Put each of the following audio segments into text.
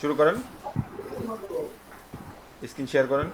শুরু করেন, screen share করেন।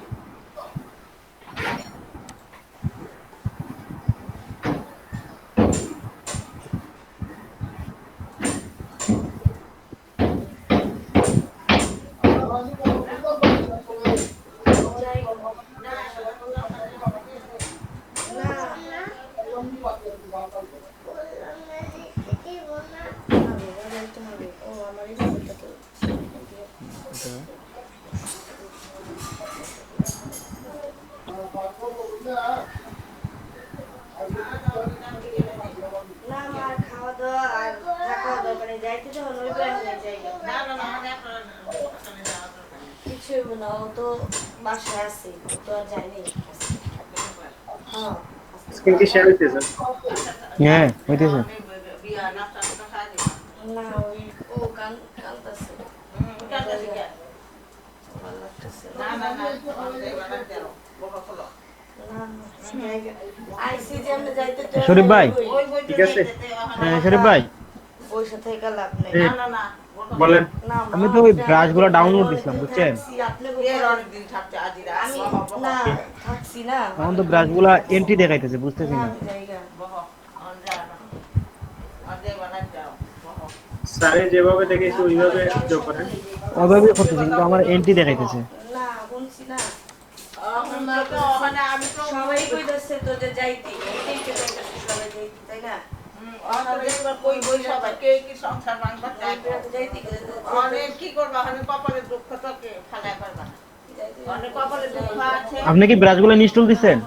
স্ক্রিন কি শেয়ার হইতেছে? হ্যাঁ হইতেছে। শরীফ ভাই, ঠিক আছে, শরীফ ভাই বলেন। আমি তো ওই ব্রাশগুলো ডাউনলোড দিছিলাম বুঝছেন, এখন তো ব্রাশগুলো এন্ট্রি দেখাইতেছে, বুঝতেছি না। স্যারে যেভাবে দেখেছি ওইভাবে যোগ করেন। ওইভাবে করতেছি কিন্তু আমার এন্ট্রি দেখাইতেছে। আপনি কি ব্রাশগুলো ইনস্টল দিচ্ছেন?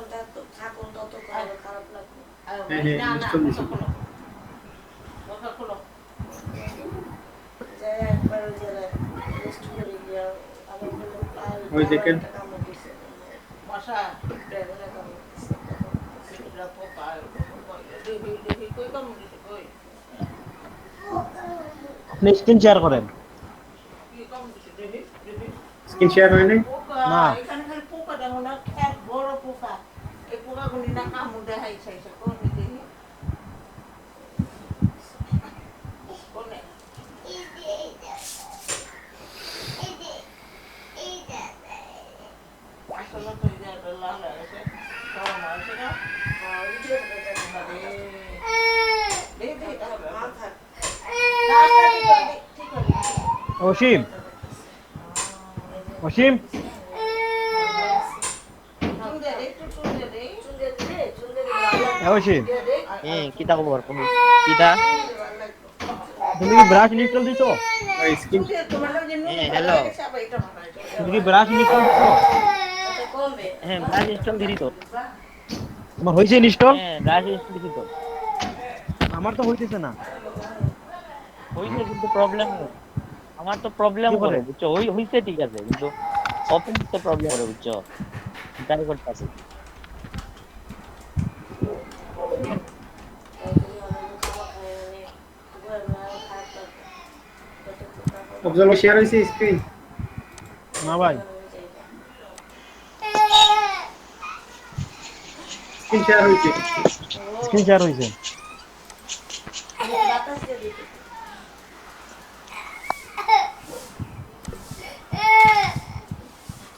হ্যাঁ হ্যাঁ, ইনস্টল দিছি। ওই দেখেন, আপনি স্ক্রিন শেয়ার করেন। স্ক্রিন শেয়ার হয় নাই। না অসীম, অসীম অসীম, কিতা খবর কোন কিতা? তুমি কি ব্রাশ ইনস্টল দিছো? ওই স্ক্রিন হ্যালো। তুমি কি ব্রাশ ইনস্টল দিছো? হ্যাঁ ব্রাশ ইনস্টল দিছি তো। তোমার হয়েছে ইনস্টল? হ্যাঁ ব্রাশ ইনস্টল দিছি তো। আমার তো হইতেছে না। হইছে কিন্তু প্রবলেম, আমার তো প্রবলেম কি করে করে? বুঝছো। হইছে ঠিক আছে কিন্তু ওপেন করতে প্রবলেম করে বুঝছো। ট্রাই করতেছি। অবজার্ভ শেয়ার হইছে স্ক্রিন। না ভাই, স্ক্রিন শেয়ার হইছে। স্ক্রিন শেয়ার হয়েছে।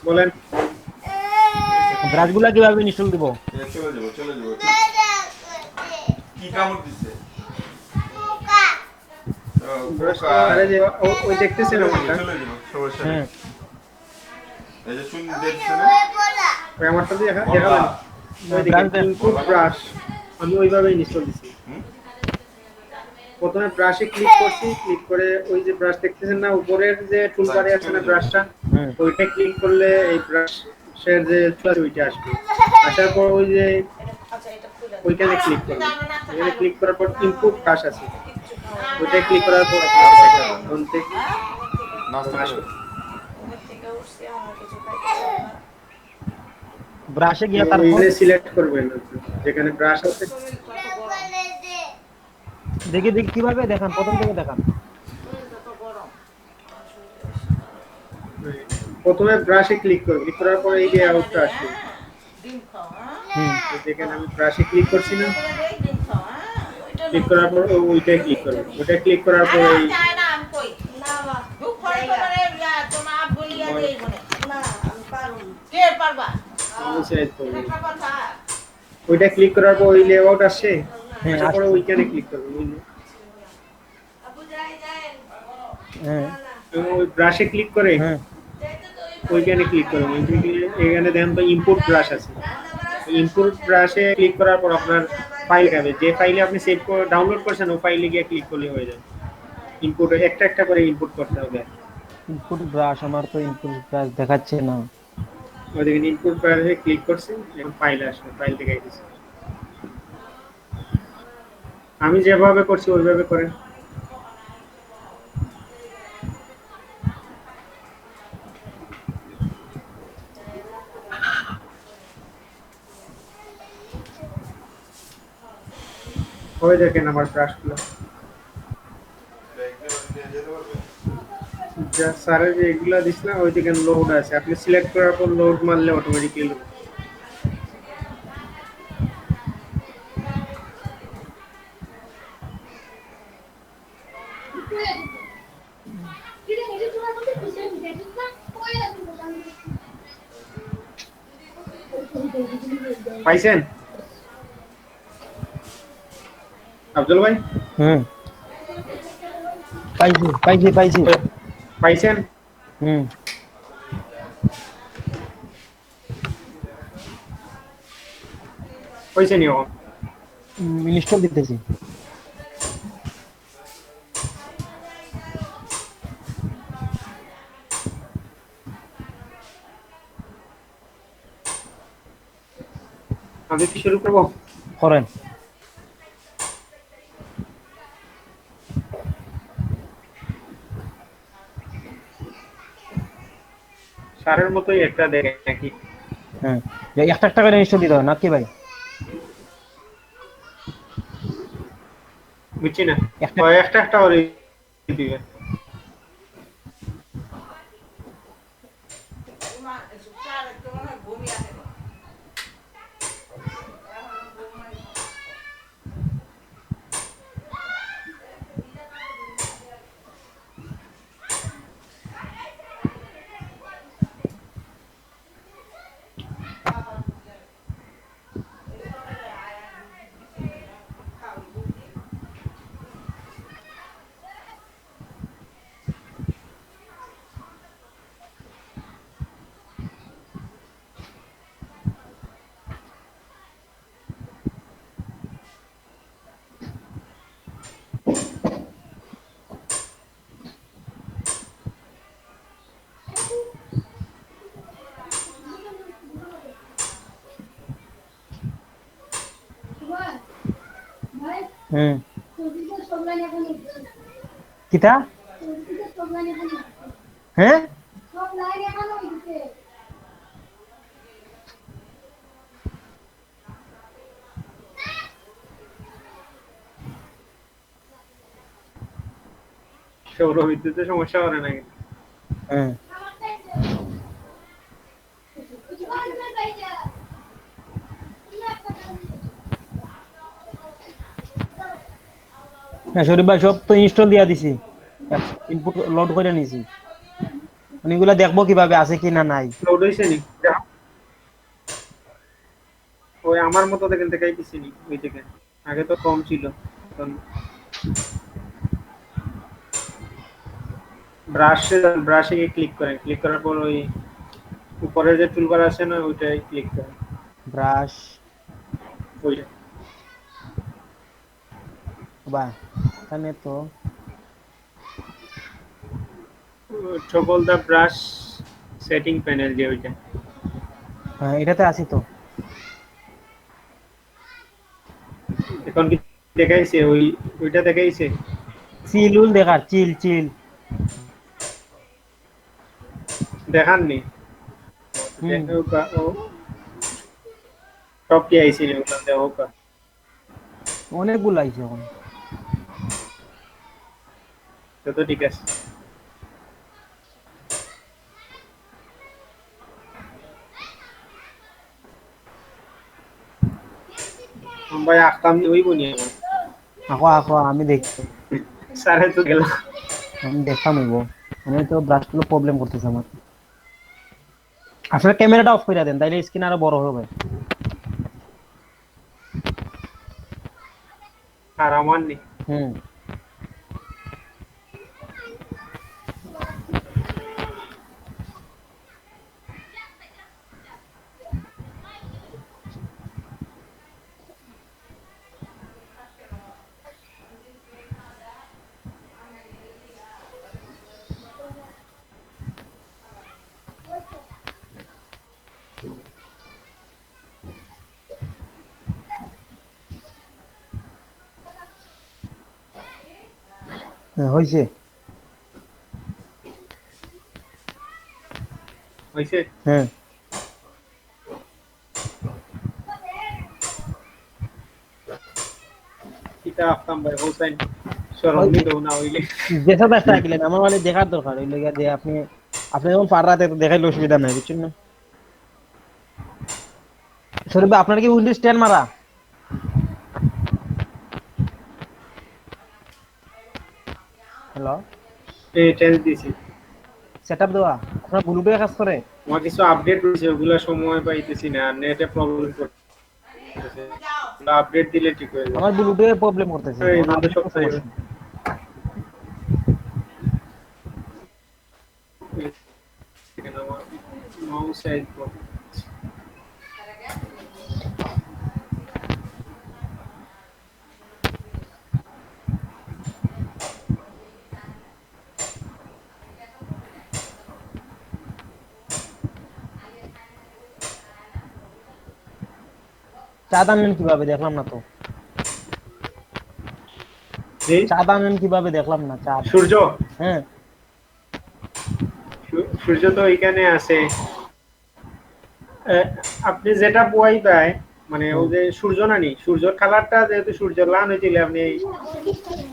বলেন। ব্রাশগুলা কিভাবে ইনস্টল দিব? চলে যাবো, চলে যাবো। কি কামড় দিচ্ছে? স্যারে যে ওই দেখতেছেন আমারটা, চলে যাবো সমস্যা নেই। হ্যাঁ এই যে চুন দেখছে না? ওই আমারটা দিয়ে দেখাবেন। ওই দেখেন ব্রাশ দেন। ইনপুট ব্রাশ, আমি ওইভাবে ইনস্টল দিছি। হুম? প্রথমে ব্রাশে ক্লিক করছি, ক্লিক করে ওই যে ব্রাশ দেখতেছেন না উপরের যে টুলবারে আছে না ব্রাশটা, হ্যাঁ ওইটা ক্লিক করলে এই ব্রাশের যে টুল ওইটা আসবে। আসার পর ওই যে ওইখানে ক্লিক করবেন। এখানে ক্লিক করার পর ইনপুট ব্রাশ আছে, ওইটা ক্লিক করার পর ফোন থেকে নাস্তা আসবে। করে। ব্রাশে গিয়ে তারপর ওইখানে সিলেক্ট করবেন যেখানে ব্রাশ আছে। দেখি দেখি কিভাবে দেখান, প্রথম থেকে দেখান। প্রথমে ব্রাশে ক্লিক করবেন, ক্লিক করার পর এই যে আউটটা আসবে। হুম যেখানে আমি ব্রাশে ক্লিক করছি না, ক্লিক করার পর ওইটাই ক্লিক করবেন। ওইটা ক্লিক করার পর এই আমি সিলেক্ট করব ওইটা ক্লিক করার পর ওই লেআউট আসে হ্যাঁ, আসার পরে আসছে। ওইখানে ক্লিক করবেন হ্যাঁ এবং ওই ব্রাশে ক্লিক করে হ্যাঁ ওইখানে ক্লিক করবেন এখানে দেখেন তো ইম্পোর্ট ব্রাশ আছে ইম্পোর্ট ব্রাশে ক্লিক করার পর আপনার ফাইল যাবে যে ফাইলে আপনি সেভ করে ডাউনলোড করছেন ওই ফাইলে গিয়ে ক্লিক করলে হয়ে যাবে ইম্পোর্ট একটা একটা করে ইম্পোর্ট করতে হবে ইনপুট ব্রাশ আমার তো ইনপুট ব্রাশ দেখাচ্ছে না। ওই দেখেন ইনপুট ব্রাশে ক্লিক করছি এখন ফাইল আসবে ফাইল থেকে আইতেছে আমি যেভাবে করছি ওইভাবে করেন ওই দেখেন আমার ব্রাশগুলো যা স্যারের যে এগুলা দিস না ওই দেখেন লোড আছে আপনি সিলেক্ট করার পর লোড মারলে অটোমেটিক্যালি লোড পাইছেন আব্দুল ভাই হুম পাইছি পাইছি পাইছি পাইছেন হুম পাইছেন নিও ইনস্টল দিতেছি। আমি কি শুরু করবো করেন। সারের মতোই একটা দেখেন নাকি হ্যাঁ একটা একটা করে ইনস্টল দিতে হবে নাকি ভাই? বুঝছি না একটা- ওই একটা একটা করে দিবে হুম কিতা হ্যাঁ সৌর বিদ্যুতের সমস্যা করে না কিন্তু হ্যাঁ হ্যাঁ শরীফ ভাই সব তো ইনস্টল দিয়া দিছি ইনপুট লোড করে নিছি মানে এগুলা দেখবো কিভাবে আছে কি না নাই। লোড হইছে নি ওই আমার মতো দেখেন দেখাই দিছি নি ওই দেখেন আগে তো কম ছিল এখন ব্রাশে গিয়ে ক্লিক করেন ক্লিক করার পর ওই উপরে যে টুলবার আছে না ওইটাই ক্লিক করেন ব্রাশ ওইটা বা এখানে তো টগল দা ব্রাশ সেটিং প্যানেল যে ওইটা হ্যাঁ এটাতে আছি তো। এখন কি দেখাইছে ওইটা দেখাইছে চিলুল দেখার চিল চিল দেখাননি হুম। ও সব কি আইছে নি ওখান থেকে হোক অনেকগুলো আইছে এখন। তো ঠিক আছে ভাই আখতাম ওই বনি আঁকো আঁকো আমি দেখছি সারে তো গেল আমি দেখাম হইব আমি তো ব্রাশগুলো প্রবলেম করতেছে আমার। আসলে ক্যামেরাটা অফ করে দেন, তাইলে স্ক্রিন আরো বড় হবে। আর আমার নেই। হুম। হ্যাঁ, হইছে। হইছে? হ্যাঁ। কিতা আফতাম ভাই হোসেন শরমনি তো না হইলে। যেসব ব্যস্ত রাখলেন আমার মানে দেখার দরকার, ওই লেগে যে আপনি আপনি যখন পার রাতে দেখাইলে অসুবিধা নাই, বুঝছেন না? শরীফ ভাই, আপনার কি উইন্ডোজ 10 মারা? হ্যালো, এই টেন্স দিছি। সেটআপ দেওয়া আপনার ব্লুটুথে কাজ করে? আমার কিছু আপডেট হয়েছে, ওগুলো সময় পাইতেছি না, নেটে প্রবলেম করতেছে। আপডেট দিলে ঠিক হয়ে যাবে। আমার ব্লুটুথে প্রবলেম করতেছে, এই আমার বন্ধ আপডেট সপ্তাহে সমস্যা। মাউস সাইজ চাঁদ আনলেন কিভাবে দেখলাম না তো? চাঁদ আনলেন কিভাবে দেখলাম না? চাঁদ, সূর্য, হ্যাঁ। সূর্য তো এখানে আছে। আপনি যেটা বই পায় মানে ওই যে সূর্য নানি সূর্যর কালারটা যেহেতু সূর্য লাল হয়েছিল, আপনি এই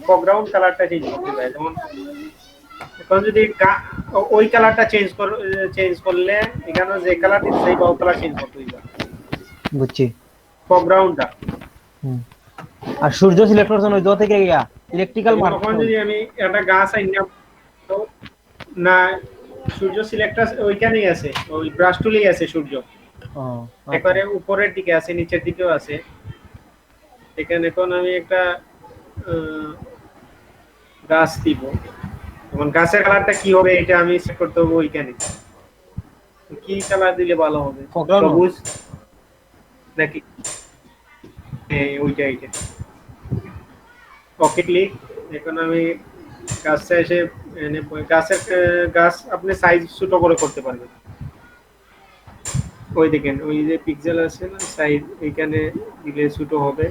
ব্যাকগ্রাউন্ড কালারটা চেঞ্জ করতে পারেন। যেমন এখন যদি ওই কালারটা চেঞ্জ করলে এখানে যে কালার দিচ্ছে সেই কালার চেঞ্জ করতে হইবে বুঝছি। ব্যাকগ্রাউন্ডটা। আর সূর্য সিলেক্ট করছেন ওই থেকে গিয়া ইলেকট্রিক্যাল যেমন মার্ক। এখন যদি আমি একটা গাছ আইনা তো না, সূর্য সিলেক্টর ওইখানেই আছে, ওই ব্রাশ টুলেই আছে সূর্য। ও একবারে উপরের দিকে আছে, নিচের দিকেও আছে। এখানে এখন আমি একটা গাছ দিব, এখন গাছের কালারটা কি হবে এটা আমি সেট করতে হবে ওইখানে। কি কালার দিলে ভালো হবে? সবুজ নাকি ওইটা এইটা? Okay click. এখন আমি গাছটা এসে গাছের গাছ আপনি সাইজ ছোট করে করতে পারবেন। ওই দেখেন ওই যে পিক্সেল আছে না সাইজ, ওইখানে দিলে ছোট হবে,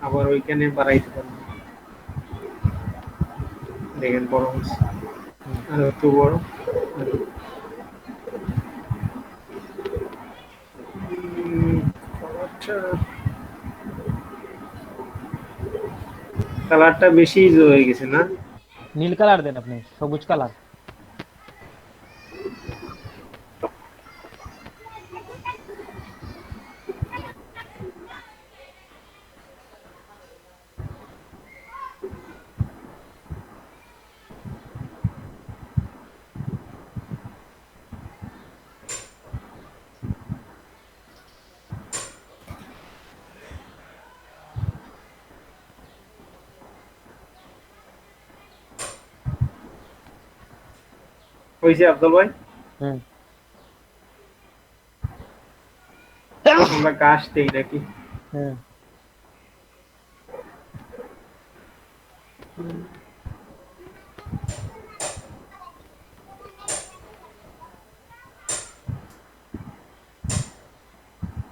আবার ওইখানে বাড়াইতে পারবেন। দেখেন বড় হচ্ছে, আর একটু বড়। কালারটা বেশি হয়ে গেছে না? নীল কালার দেন আপনি, সবুজ কালার। হয়েছে আব্দুল ভাই? হুম। আমরা গাছ দেই নাকি? হ্যাঁ।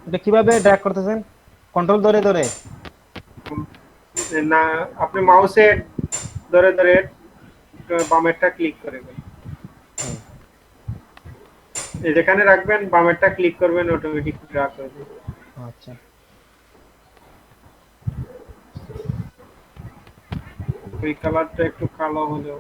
এটা কিভাবে ড্র্যাগ করতেছেন? কন্ট্রোল ধরে ধরে? না, আপনি মাউসে ধরে ধরে বামেরটা ক্লিক করে দেন, যেখানে রাখবেন বামেরটা ক্লিক করবেন, অটোমেটিক ড্র্যাগ হয়ে যাবে। আচ্ছা। ওই কালারটা একটু কালো হলেও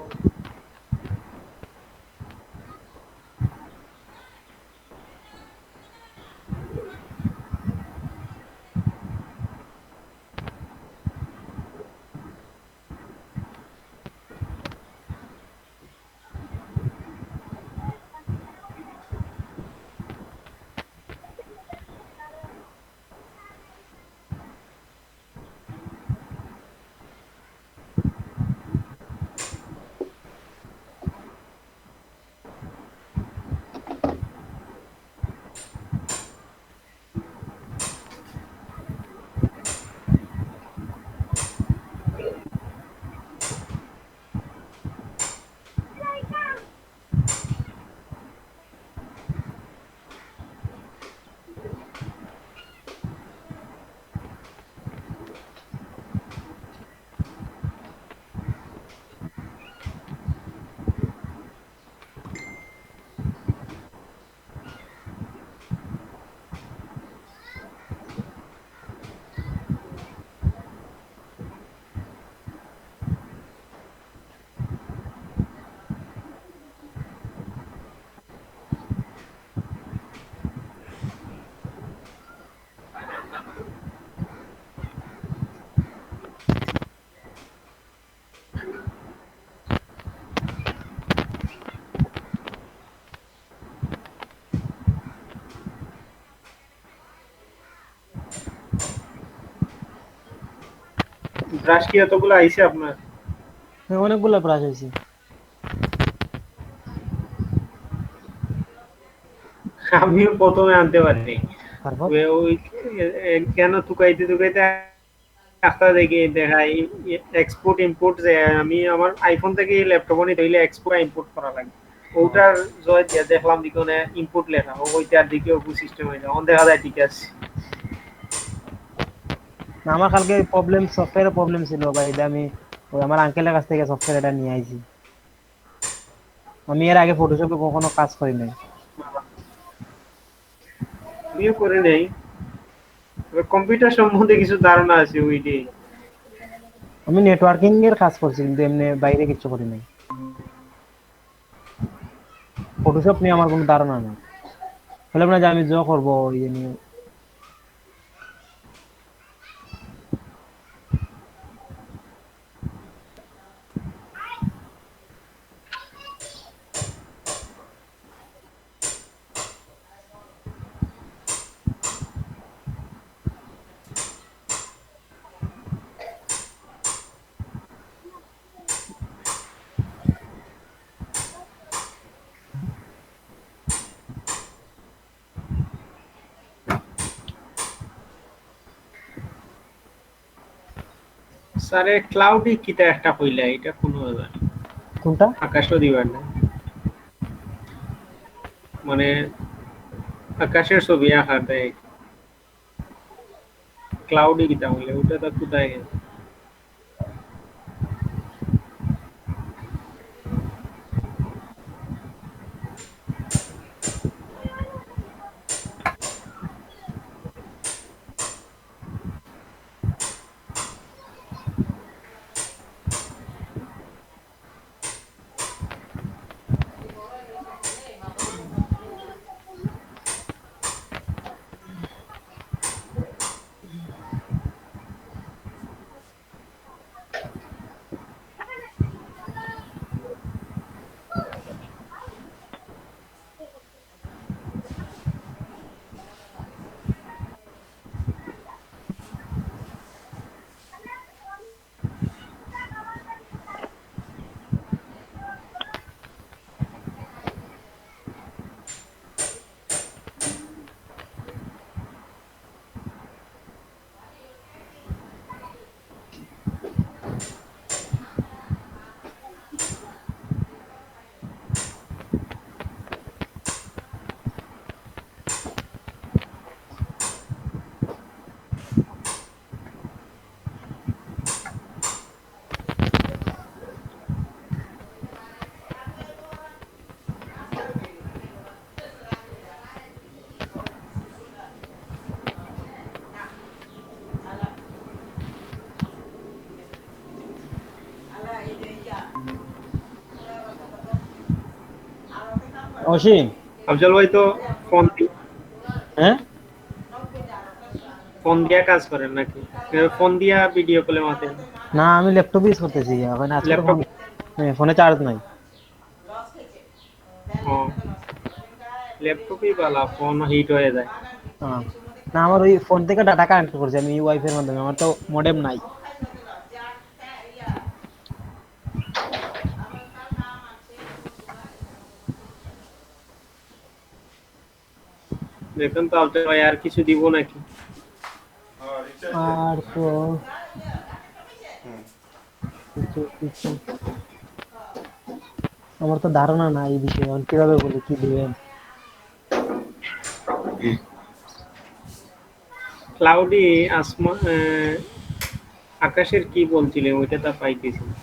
ব্রাশ কি এতগুলো আইছে আপনার? হ্যাঁ, অনেকগুলো ব্রাশ হয়েছে। আমিও প্রথমে আনতে পারিনি। তারপর ওই কেন টুকাইতে টুকাইতে একটা দেখি দেখাই এক্সপোর্ট ইম্পোর্ট যে আমি আমার আইফোন থেকে ল্যাপটপে নিতে হইলে এক্সপোর্ট ইম্পোর্ট করা লাগে। ওটার জয় দিয়ে দেখলাম দিকে ইম্পোর্ট লেখা ওইটার দিকে ওপু সিস্টেম হয়ে যায় দেখা যায় ঠিক আছে। না, আমার কালকে প্রবলেম, সফটওয়্যারের প্রবলেম ছিল ভাই, এটা আমি ওই আমার আঙ্কেলের কাছ থেকে সফটওয়্যার এটা নিয়ে আইছি। আমি এর আগে ফটোশপে কখনো কাজ করি নাই। আমিও করে নেই, কম্পিউটার সম্বন্ধে কিছু ধারণা আছে ওইটাই। আমি নেটওয়ার্কিং এর কাজ করছি, কিন্তু এমনি বাইরে কিছু করি নাই। ফটোশপ নিয়ে আমার কোনো ধারণা নেই। বললাম না যে আমি জ করবো ইয়ে নিয়ে। স্যারে ক্লাউডি কিটা একটা কইলা এটা কোন হবে? কোনটা? আকাশও দিবার না, মানে আকাশের ছবি আঁকা দেয় ক্লাউডি কিটা বলে ওটা তো কোথায় গেল? অসীম। আফজল ভাই তো ফোন হ্যাঁ, ফোন দিয়া কাজ করেন নাকি? ফোন দিয়া ভিডিও কলে মাতেন? না আমি ল্যাপটপ ইউজ করতেছি এখন, আজকে তো ল্যাপটপ? ফোনে চার্জ নাই। ও ল্যাপটপই ভালো, ফোন হিট হয়ে যায়। হ্যাঁ। না, আমার ওই ফোন থেকে ডাটা কানেক্ট করছি আমি ওয়াইফাই এর মাধ্যমে, আমার তো মডেম নাই। দেখুন তো আফজল ভাই আর কিছু দিব নাকি? আর তো কিছু আমার তো ধারণা নাই এই বিষয়ে, এখন কিভাবে বলি কি দিবেন। ক্লাউডি আসমা আকাশের কি বলছিলেন ওইটা তা পাইতেছি না।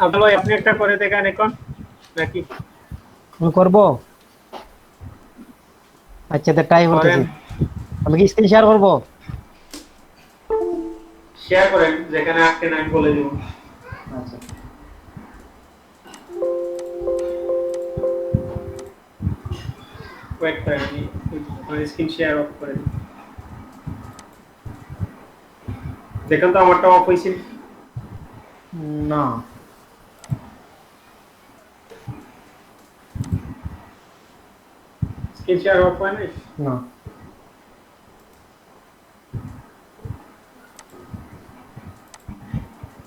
আফজল ভাই আপনি একটা করে দেখান এখন নাকি? আমি করবো। আচ্ছা তো ট্রাই করতেছি। করেন, আমি কি স্ক্রিন শেয়ার করব? শেয়ার করেন, যেখানে আঁকতেন আমি বলে দিব। আচ্ছা ওয়েট করেন, আমি স্ক্রিন শেয়ার অফ করে দিই। দেখেন তো আমারটা অফ হয়েছে। না স্ক্রিন শেয়ার অফ হয় নাই। না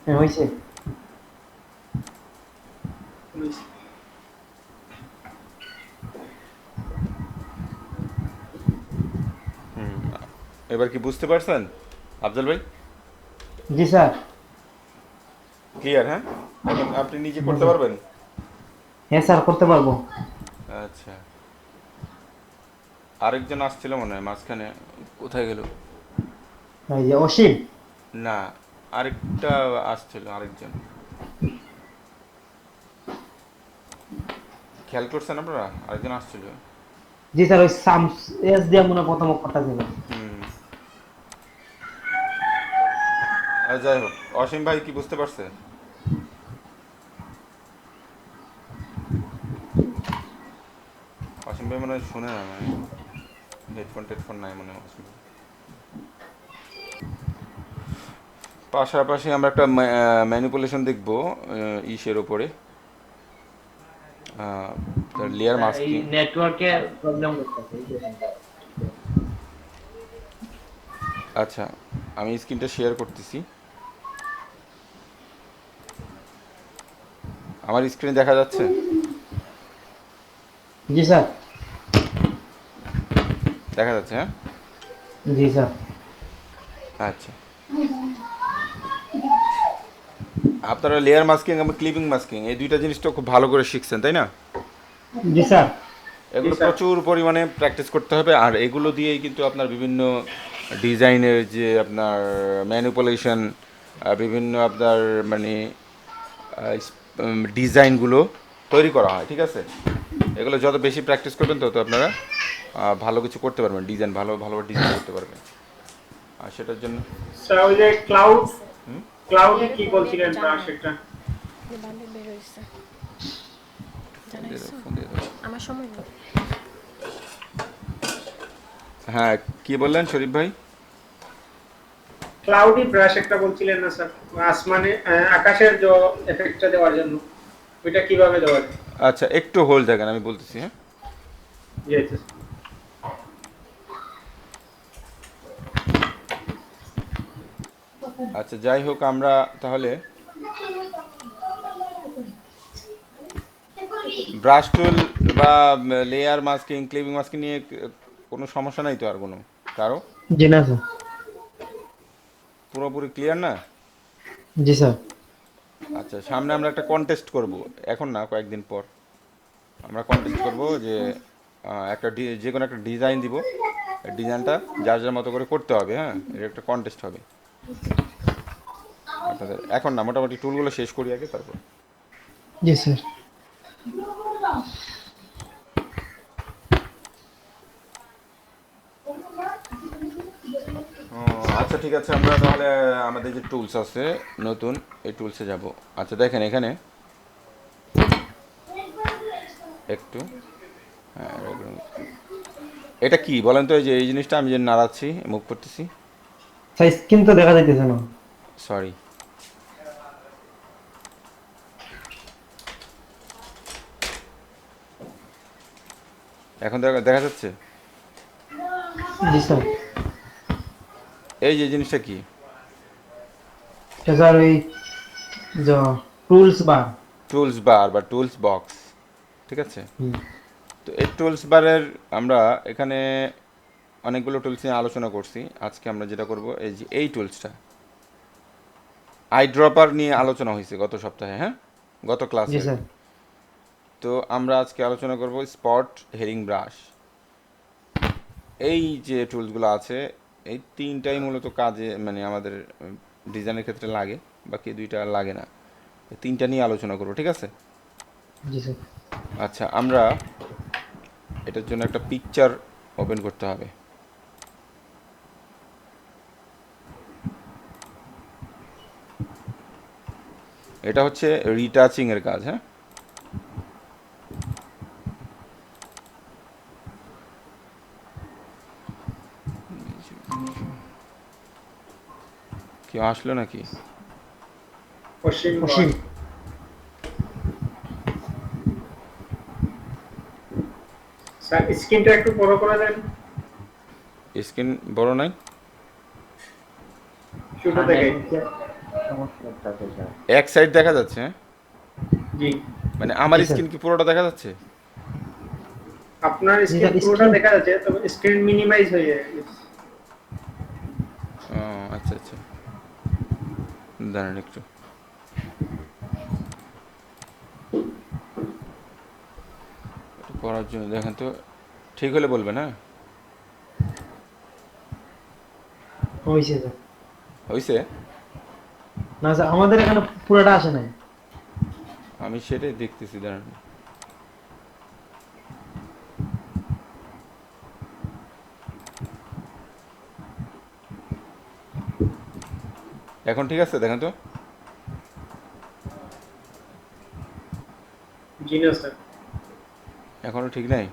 হ্যাঁ হয়েছে। হুম, এবার কি বুঝতে পারছেন আফজল ভাই? জি স্যার। ক্লিয়ার? হ্যাঁ, এখন আপনি নিজে করতে পারবেন? হ্যাঁ স্যার করতে পারবো। আচ্ছা, আরেকজন আসছিল মনে হয় মাঝখানে, কোথায় গেল? এই যে অসীম। না, আরেকটা আসছিল, আরেকজন। খেয়াল করছেন আপনারা? আরেকজন আসছিল। জি স্যার ওই সামস এস দিয়ে মনে হয় প্রথম অক্ষরটা ছিল। হুম, যাই হোক, অসীম ভাই কি বুঝতে পারছে? অসীম ভাই মনে হয় শুনে না, মানে হেডফোন টেডফোন নাই মনে হয় অসীম ভাই। পাশাপাশি আমরা একটা ম্যানিপুলেশন দেখব ইসের ওপরে, লেয়ার স্যার এই মাস্কিং। নেটওয়ার্কে প্রবলেম করতেছে। আচ্ছা, আমি স্ক্রিনটা শেয়ার করতেছি। আমার স্ক্রিনে দেখা যাচ্ছে? জি স্যার। দেখা যাচ্ছে, হ্যাঁ? জি স্যার। আচ্ছা, আপনারা লেয়ার মাস্কিং এবং ক্লিপিং মাস্কিং এই দুইটা জিনিসটা খুব ভালো করে শিখছেন, তাই না? জি স্যার। এগুলো জি, স্যার। প্রচুর পরিমাণে প্র্যাকটিস করতে হবে, আর এগুলো দিয়েই কিন্তু আপনার বিভিন্ন ডিজাইনের যে আপনার ম্যানিপুলেশন, বিভিন্ন আপনার মানে ডিজাইনগুলো তৈরি করা হয়, ঠিক আছে? এগুলো যত বেশি প্র্যাকটিস করবেন তত আপনারা ভালো কিছু করতে পারবেন, ডিজাইন ভালো ভালো ডিজাইন করতে পারবেন। আর সেটার জন্য স্যার ওই যে ক্লাউড, হুম, ক্লাউডে কি বলছিলেন ব্রাশ একটা? বান্ডিল বের হয়েছে ফোন দিয়ে দাও, জানাইছো ফোন দিয়ে দাও। আমার সময় নেই হ্যাঁ, কি বললেন শরীফ ভাই? ক্লাউডি ব্রাশ একটা বলছিলেন না স্যার, আসমানে আকাশের যে এফেক্টটা দেওয়ার জন্য, ওইটা কিভাবে দেওয়া যায়? আচ্ছা, একটু হোল্ড থাকেন, আমি বলতেছি, হ্যাঁ। জি আচ্ছা। আচ্ছা, যাই হোক, আমরা তাহলে ব্রাশ টুল বা লেয়ার মাস্কিং ক্লিপিং মাস্কিং নিয়ে কোনো সমস্যা নাই তো আর কোনো কারো? জি না স্যার। পুরোপুরি ক্লিয়ার না? জি স্যার। আচ্ছা, সামনে আমরা একটা কন্টেস্ট করব, এখন না, কয়েকদিন পর আমরা কন্টেস্ট করব যে একটা যে কোনো একটা ডিজাইন দিব, ডিজাইনটা যার যার মতো করে করতে হবে, হ্যাঁ, এটা একটা কন্টেস্ট হবে আপনাদের। এখন না, মোটামুটি টুলগুলো শেষ করি আগে, তারপর। জি স্যার। ও, আচ্ছা, ঠিক আছে, আমরা তাহলে আমাদের যে টুলস আছে নতুন, এই টুলসে যাব। আচ্ছা, দেখেন এখানে একটু, হ্যাঁ, এটা কি বলেন তো? এই যে এই জিনিসটা আমি যে নাড়াচ্ছি, মুভ করতেছি, স্যার স্ক্রিন তো দেখা যাইতেছে না। সরি। এখন দেখা দেখা যাচ্ছে? জি স্যার। এই যে জিনিসটা কি? এটা স্যার ওই যে টুলস বার। টুলস বার বা টুলস বক্স, ঠিক আছে? তো এই টুলস বারের আমরা এখানে অনেকগুলো টুলস নিয়ে আলোচনা করছি। আজকে আমরা যেটা করব, এই যে এই টুলসটা, আই ড্রপার নিয়ে আলোচনা হয়েছে গত সপ্তাহে, হ্যাঁ, গত জি ক্লাসে। স্যার। তো আমরা আজকে আলোচনা করব স্পট হেরিং ব্রাশ। এই যে টুলসগুলো আছে, এই তিনটাই মূলত কাজে, মানে আমাদের ডিজাইনের ক্ষেত্রে লাগে, বাকি দুইটা লাগে না। এই তিনটা নিয়ে আলোচনা করব, ঠিক আছে? জি স্যার। আচ্ছা, আমরা এটার জন্য একটা পিকচার ওপেন করতে হবে। এটা হচ্ছে রিটাচিং এর কাজ। হ্যাঁ, কেউ আসলো নাকি? অসীম অসীম স্যার স্ক্রিনটা একটু বড় করে দেন, স্ক্রিন বড় নাই? ছোট থেকে। সমস্যা আছে স্যার। এক সাইড দেখা যাচ্ছে। হ্যাঁ, জি, মানে আমার জি, স্যার। স্ক্রিন কি পুরোটা দেখা যাচ্ছে? আপনার জি, স্ক্রিন স্যার, পুরোটা screen- দেখা যাচ্ছে, তবে স্ক্রিন মিনিমাইজ হয়ে গেছে। ও আচ্ছা আচ্ছা, দাঁড়ান একটু। একটু করার জন্য দেখেন তো, ঠিক হলে বলবেন। হ্যাঁ, হয়েছে স্যার। হয়েছে? না স্যার, আমাদের এখানে পুরোটা আসে নাই। আমি সেটাই দেখতেছি, দাঁড়ান। এখন ঠিক আছে, দেখেন তো। জি না স্যার, এখনো ঠিক নাই।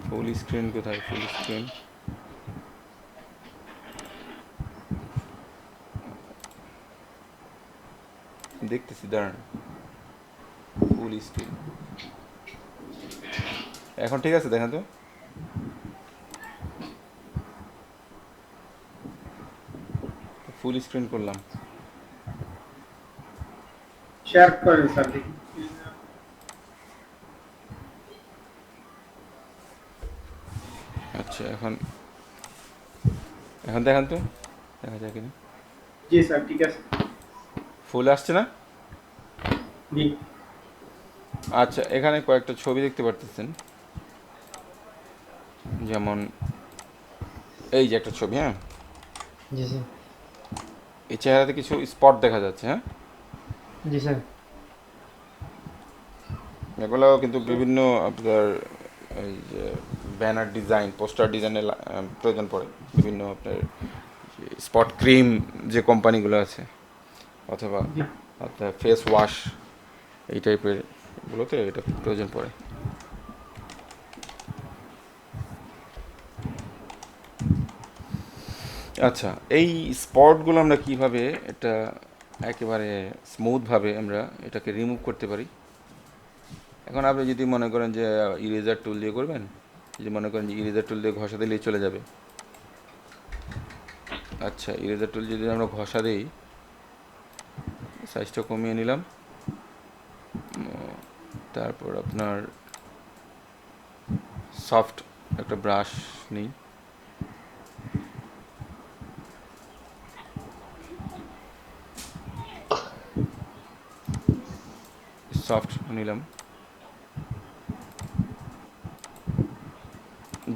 ফুল স্ক্রিন কোথায়? ফুল স্ক্রিন দেখতেছি, দাঁড়ান। ফুল স্ক্রিন এখন ঠিক আছে, দেখেন তো। ফুল স্ক্রিন করলাম। শেয়ার করেন স্যার দেখি। আচ্ছা, এখন এখন দেখেন তো, দেখা যায় কিনা। জি স্যার, ঠিক আছে। ফুল আসছে না? জি, আচ্ছা, এখানে কয়েকটা ছবি দেখতে পারতেছেন, যেমন এই যে একটা ছবি। হ্যাঁ, জি স্যার। এই চেহারাতে কিছু স্পট দেখা যাচ্ছে। হ্যাঁ, জি স্যার। এগুলো কিন্তু বিভিন্ন আপনার এই যে ব্যানার ডিজাইন, পোস্টার ডিজাইনে প্রয়োজন পড়ে। বিভিন্ন আপনার স্পট ক্রিম যে কোম্পানিগুলো আছে, অথবা জি। আপনার ফেস ওয়াশ, এই টাইপের গুলোতে এটা প্রয়োজন পড়ে। আচ্ছা, এই স্পটগুলো আমরা কিভাবে এটা একেবারে স্মুথভাবে আমরা এটাকে রিমুভ করতে পারি? এখন আপনি যদি মনে করেন যে ইরেজার টুল দিয়ে করবেন, যদি মনে করেন যে ইরেজার টুল দিয়ে ঘষা দিলেই চলে যাবে। আচ্ছা, ইরেজার টুল যদি আমরা ঘষা দিই, সাইজটা কমিয়ে নিলাম। তারপর আপনার সফট একটা ব্রাশ নিই। সফট নিলাম,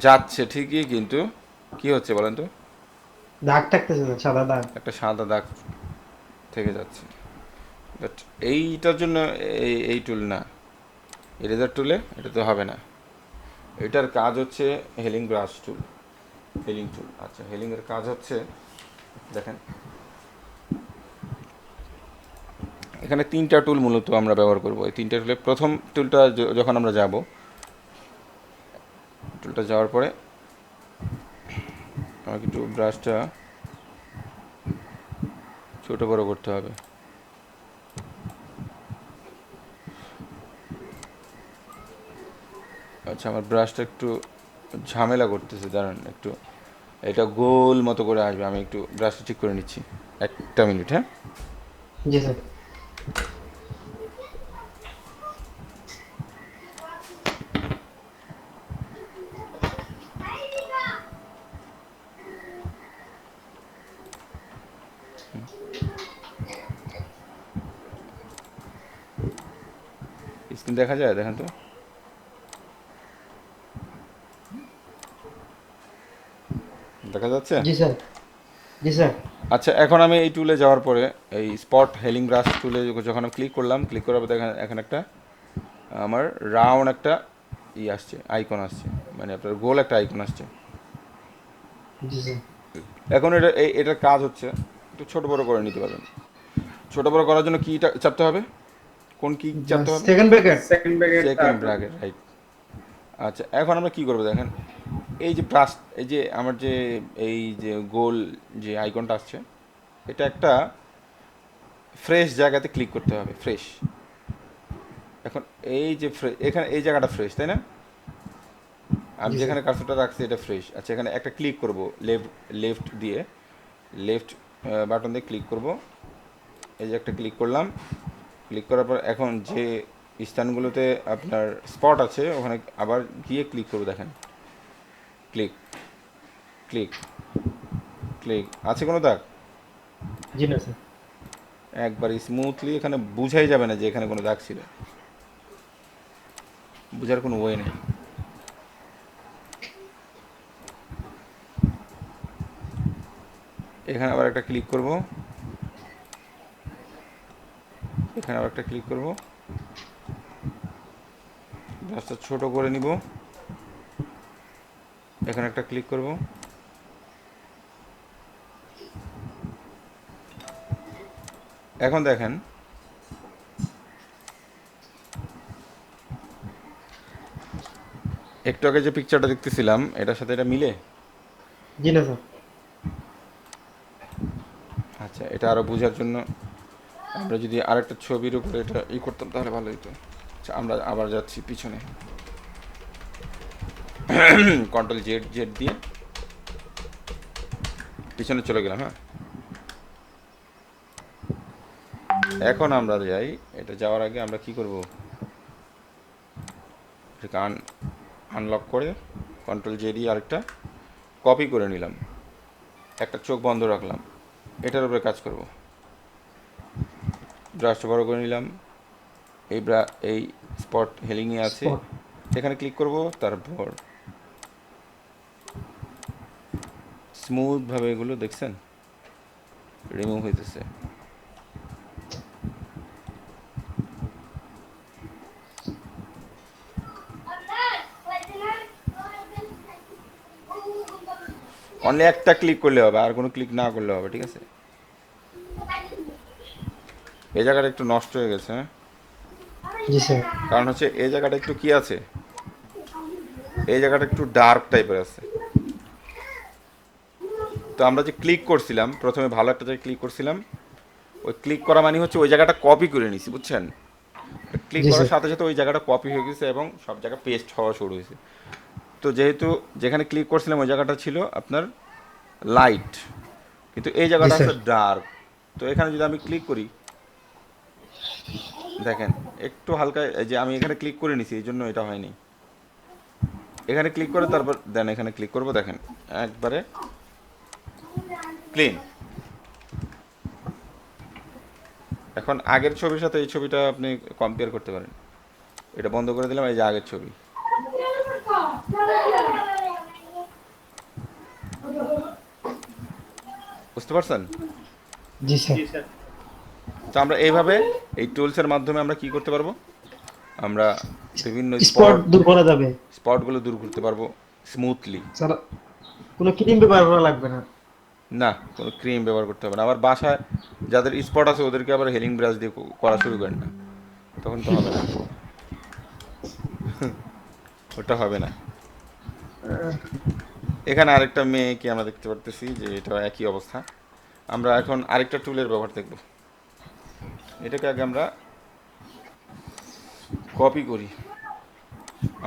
যাচ্ছে ঠিকই, কিন্তু কি হচ্ছে বলেন তো? দাগ থাকতেছে স্যার, সাদা দাগ। একটা সাদা দাগ থেকে যাচ্ছে। বাট এইটার জন্য এই টুল না, ইরেজার টুলে এটা তো হবে না। এটার কাজ হচ্ছে হেলিং ব্রাশ টুল, হেলিং টুল। আচ্ছা, হেলিংয়ের কাজ হচ্ছে, দেখেন এখানে তিনটা টুল মূলত আমরা ব্যবহার করব। এই তিনটা টুলে প্রথম টুলটা যখন আমরা যাব, টুলটা যাওয়ার পরে আমাকে একটু ব্রাশটা ছোটো বড়ো করতে হবে। আচ্ছা, আমার ব্রাশটা একটু ঝামেলা করতেছে, দাঁড়ান একটু। এটা গোল মতো করে আসবে, আমি একটু ব্রাশটা ঠিক করে নিচ্ছি, একটা মিনিট। হ্যাঁ, জি স্যার। স্ক্রিন দেখা যায়, দেখেন তো। দেখা যাচ্ছে? জি স্যার। জি স্যার। আচ্ছা, এখন আমি এই টুলে যাওয়ার পরে, এই স্পট হেলিং ব্রাশ টুলে যখন আমি ক্লিক করলাম, ক্লিক করার পর দেখেন এখানে একটা আমার রাউন্ড একটা আসছে, আইকন আসছে, মানে আপনার গোল একটা আইকন আসছে। জি স্যার। এখন এটার কাজ হচ্ছে একটু ছোট বড় করে নিতে পারবেন। ছোট বড় করার জন্য কিটা চাপতে হবে, কোন কি চাপতে হবে? Second bracket. Second bracket second bracket, right. আচ্ছা, এখন আমরা কি করবো দেখেন, এই যে প্লাস, এই যে আমার যে এই যে গোল যে আইকনটা আসছে, এটা একটা ফ্রেশ জায়গাতে ক্লিক করতে হবে, ফ্রেশ। এখন এই যে এখানে এই জায়গাটা ফ্রেশ, তাই না? আমি যেখানে কার্সরটা রাখছি এটা ফ্রেশ। আচ্ছা, এখানে একটা ক্লিক করব, লেফট দিয়ে, লেফট বাটন দিয়ে ক্লিক করব। এই যে একটা ক্লিক করলাম, ক্লিক করার পর এখন যে স্থানগুলোতে আপনার স্পট আছে ওখানে আবার গিয়ে ক্লিক করব, দেখেন, ক্লিক ক্লিক ক্লিক। আছে কোনো দাগ? জি না স্যার। একবার স্মুথলি, এখানে বুঝাই যাবে না যে এখানে কোনো দাগ ছিল, বুঝার কোনো ওয়ে নেই। এখানে আবার একটা ক্লিক করব, এখানে আবার একটা ক্লিক করব, রাস্তা ছোট করে নিব, এখানে একটা ক্লিক করব। এখন দেখেন একটু আগে যে পিকচারটা দেখতেছিলাম এটার সাথে এটা মিলে। জি না স্যার। আচ্ছা, এটা আরও বোঝার জন্য আমরা যদি আরেকটা ছবির উপরে এটা করতাম তাহলে ভালো হতো। আচ্ছা, আমরা আবার যাচ্ছি পিছনে, কন্ট্রোল জেড জেড দিয়ে পিছনে চলে গেলাম। হ্যাঁ, এখন আমরা যাই, এটা যাওয়ার আগে আমরা কি করব, এটাকে আনলক করে কন্ট্রোল জে দিয়ে আরেকটা কপি করে নিলাম, একটা চোখ বন্ধ রাখলাম, এটার উপরে কাজ করব। ব্রাশটা বড় করে নিলাম, এই স্পট হেলিংয়ে আছে, এখানে ক্লিক করব, তারপর স্মুথভাবে এগুলো দেখছেন রিমুভ হইতেছে। অনলি একটা ক্লিক করলে হবে, আর কোনো ক্লিক না করলে হবে, ঠিক আছে? এই জায়গাটা একটু নষ্ট হয়ে গেছে, হ্যাঁ? জি স্যার। কারণ হচ্ছে এই জায়গাটা একটু কি আছে, এই জায়গাটা একটু ডার্ক টাইপের আছে। তো আমরা যে ক্লিক করছিলাম প্রথমে, ভালো একটা জায়গায় ক্লিক করছিলাম, ওই ক্লিক করা মানে হচ্ছে ওই জায়গাটা কপি করে নিছি, বুঝছেন? ক্লিক জি করার স্যার। সাথে সাথে ওই জায়গাটা কপি হয়ে গেছে এবং সব জায়গায় পেস্ট হওয়া শুরু হয়েছে। তো যেহেতু যেখানে ক্লিক করছিলাম ওই জায়গাটা ছিল আপনার লাইট, কিন্তু এই জায়গাটা স্যার। আছে ডার্ক। তো এখানে যদি আমি ক্লিক করি, দেখেন একটু হালকা, এই যে আমি এখানে ক্লিক করে নিছি এই জন্য এটা হয়নি। এখানে ক্লিক করে তারপর দেন এখানে ক্লিক করব, দেখেন একবারে ক্লিন। এখন আগের ছবির সাথে এই ছবিটা আপনি কম্পেয়ার করতে পারেন। এটা বন্ধ করে দিলাম, এই যে আগের ছবি। বুঝতে পারছেন? জি স্যার। জি স্যার। তো আমরা এইভাবে এই টুলসের মাধ্যমে আমরা কি করতে পারবো, আমরা বিভিন্ন স্পট দূর করা যাবে স্পটগুলো দূর করতে পারবো স্মুথলি। স্যার। কোনো ক্রিম ব্যবহার করা লাগবে না। না, কোনো ক্রিম ব্যবহার করতে হবে না। আবার বাসায় যাদের স্পট আছে ওদেরকে আবার হেলিং ব্রাশ দিয়ে করা শুরু করেন না, তখন তো হবে না, ওটা হবে না। এখানে আরেকটা মেয়েকে আমরা দেখতে পারতেছি যে এটা একই অবস্থা। আমরা এখন আরেকটা টুলের ব্যবহার দেখব। এটাকে আগে আমরা কপি করি,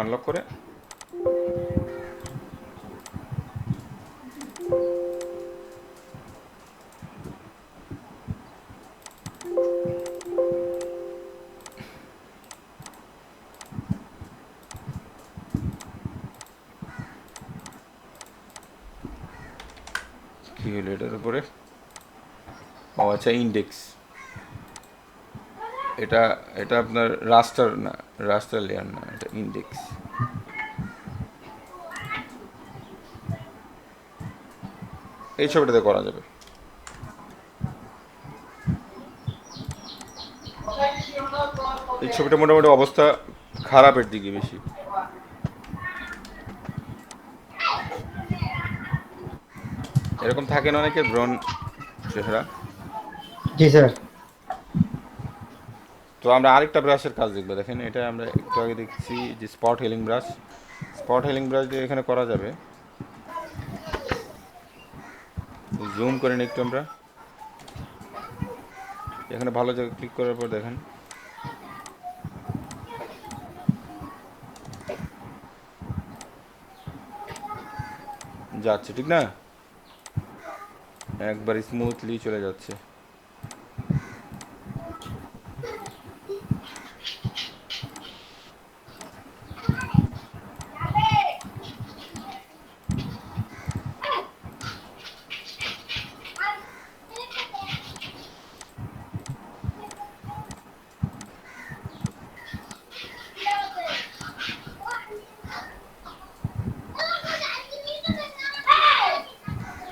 আনলক করে কি হলো এটার উপরে, ও আচ্ছা ইন্ডেক্স, এটা এটা আপনার রাস্টার না, রাস্টার লেয়ার না, এটা ইন্ডেক্স। এই ছবিটাতে করা যাবে। এই ছবিটা মোটামুটি অবস্থা খারাপের দিকে বেশি, এরকম থাকে না অনেকের ব্রণ চেহারা। জি স্যার। তো আমরা আরেকটা ব্রাশের কাজ দেখবো। দেখেন এটা আমরা একটু আগে দেখছি যে spot healing brush. Spot healing brush দিয়ে এখানে করা যাবে। জুম করে নিই একটু আমরা। এখানে ভালো জায়গায় ক্লিক করার পর দেখেন যাচ্ছে, ঠিক না? একবার স্মুথলি চলে যাচ্ছে।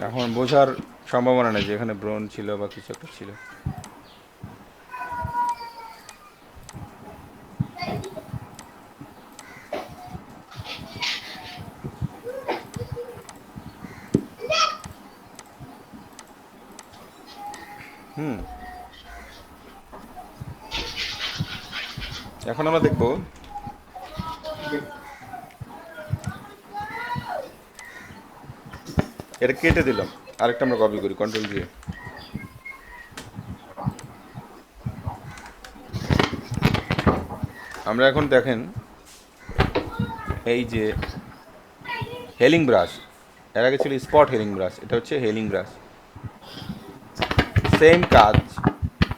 এখন বোঝার সম্ভাবনা নেই যে এখানে ব্রণ ছিল বা কিছু একটা ছিল। হুম, এখন আমরা দেখবো এটা কেটে দিলাম, আরেকটা আমরা কপি করি কন্ট্রোল দিয়ে। আমরা এখন দেখেন এই যে হেলিং ব্রাশ, এর আগে ছিল স্পট হেলিং ব্রাশ, এটা হচ্ছে হেলিং ব্রাশ। সেম কাজ,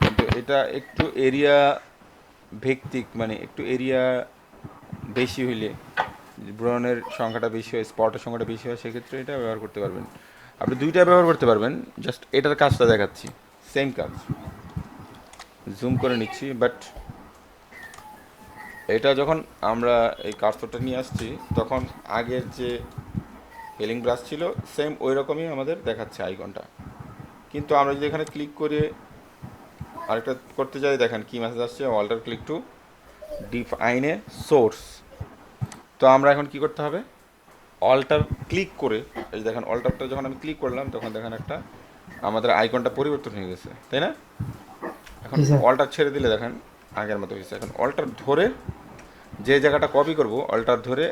কিন্তু এটা একটু এরিয়া ভিত্তিক, মানে একটু এরিয়া বেশি হইলে, ব্রণের সংখ্যাটা বেশি হয়, স্পটের সংখ্যাটা বেশি হয়, সেক্ষেত্রে এটা ব্যবহার করতে পারবেন। আপনি দুইটা ব্যবহার করতে পারবেন, জাস্ট এটার কাজটা দেখাচ্ছি, সেম কাজ। জুম করে নিচ্ছি, বাট এটা যখন আমরা এই কার্সরটা নিয়ে আসছি তখন আগের যে হেলিং ব্রাশ ছিল সেম ওই রকমই আমাদের দেখাচ্ছে আইকনটা। কিন্তু আমরা যদি এখানে ক্লিক করে আরেকটা করতে যাই, দেখেন কি মেসেজ আসছে, alt click to define a source. তো আমরা এখন কি করতে হবে, অল্টার ক্লিক করে, এই যে দেখেন অল্টারটা যখন আমি ক্লিক করলাম তখন দেখেন একটা আমাদের আইকনটা পরিবর্তন হয়ে গেছে, তাই না? এখন জি স্যার। অল্টার ছেড়ে দিলে দেখেন আগের মতো হয়েছে। এখন অল্টার ধরে যে জায়গাটা কপি করব, অল্টার ধরে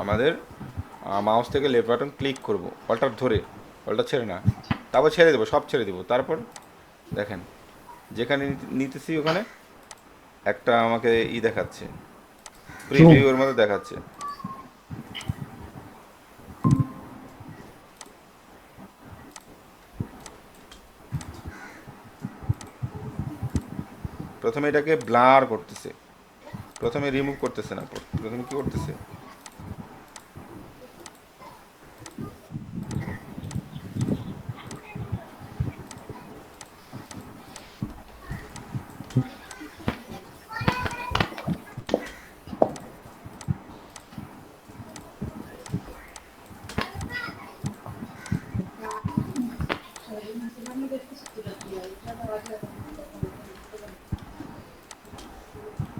আমাদের মাউস থেকে লেফট বাটন ক্লিক করব, অল্টার ধরে, অল্টার ছেড়ে না, তারপর ছেড়ে দেবো, সব ছেড়ে দেবো। তারপর দেখেন যেখানে নিতেছি ওখানে একটা আমাকে দেখাচ্ছে, প্রিভিউর মতো দেখাচ্ছে। প্রথমে এটাকে ব্লার করতেছে, প্রথমে রিমুভ করতেছে না, প্রথমে কি করতেছে,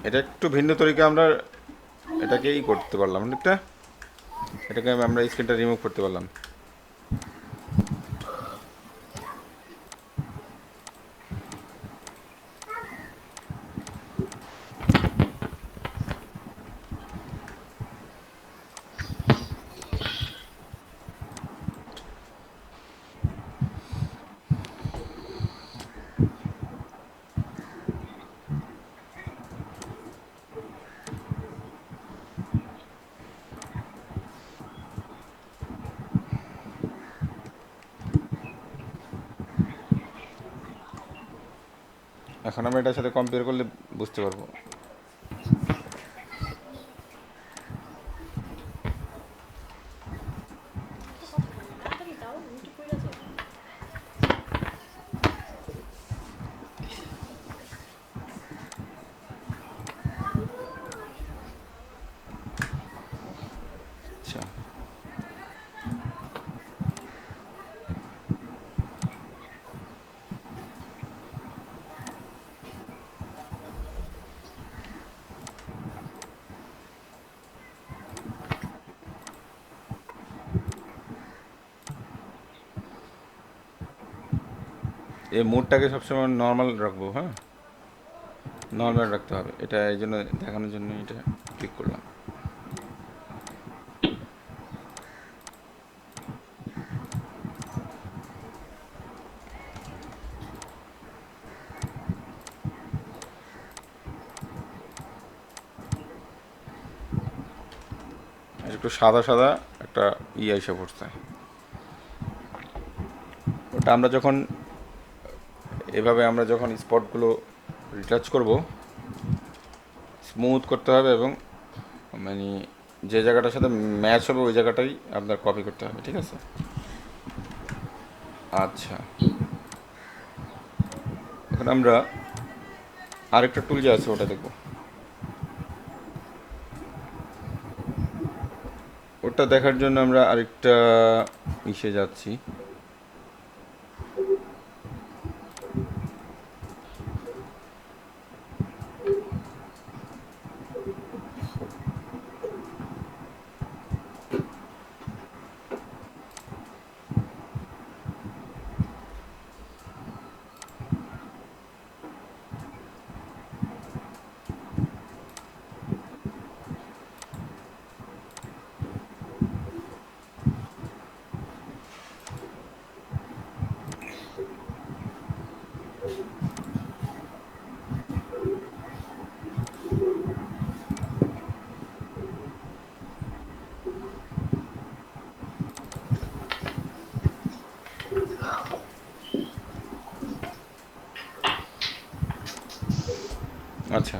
এটা একটু ভিন্ন তরিকা আমরা এটাকে করতে পারলাম অনেকটা, এটাকে আমরা স্ক্রিনটা রিমুভ করতে পারলাম। এখন আমরা এটার সাথে কম্পেয়ার করলে বুঝতে পারবো। তাড়াতাড়ি দাও, রুটি পড়ে যাবে। আচ্ছা, এই মুডটাকে সবসময় নর্মাল রাখবো, হ্যাঁ, নর্মাল রাখতে হবে। এটা এই জন্য দেখানোর জন্য এটা ক্লিক করলাম। একটু সাদা সাদা একটা এসে পড়ছে। ওটা আমরা যখন এভাবে আমরা যখন স্পটগুলো রিটাচ করব, স্মুথ করতে হবে এবং মানে যে জায়গাটার সাথে ম্যাচ হবে ওই জায়গাটাই আপনার কপি করতে হবে, ঠিক আছে? আচ্ছা, এখন আমরা আরেকটা টুল যে আছে ওটা দেখব। ওটা দেখার জন্য আমরা আরেকটা ইসে যাচ্ছি। আচ্ছা,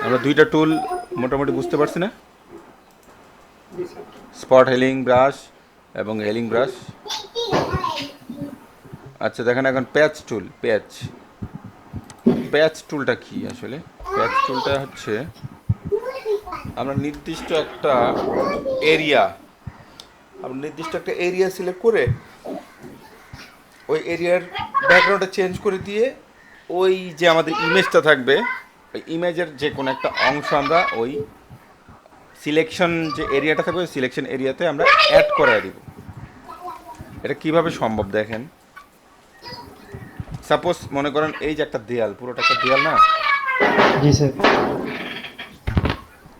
আমরা দুইটা টুল মোটামুটি বুঝতে পারছি না? জি স্যার। স্পট হেলিং ব্রাশ এবং হেলিং ব্রাশ। আচ্ছা দেখেন, এখন প্যাচ টুল। প্যাচ টুলটা কি আসলে? প্যাচ টুলটা হচ্ছে আমরা নির্দিষ্ট একটা এরিয়া সিলেক্ট করে ওই এরিয়ার ব্যাকগ্রাউন্ডটা চেঞ্জ করে দিয়ে ওই যে আমাদের ইমেজটা থাকবে ওই ইমেজের যে কোনো একটা অংশ আমরা ওই সিলেকশন যে এরিয়াটা থাকবে ওই সিলেকশন এরিয়াতে আমরা অ্যাড করে দিব। এটা কিভাবে সম্ভব দেখেন, সাপোজ মনে করেন এই যে একটা দেয়াল, পুরোটা একটা দেয়াল না? জি স্যার।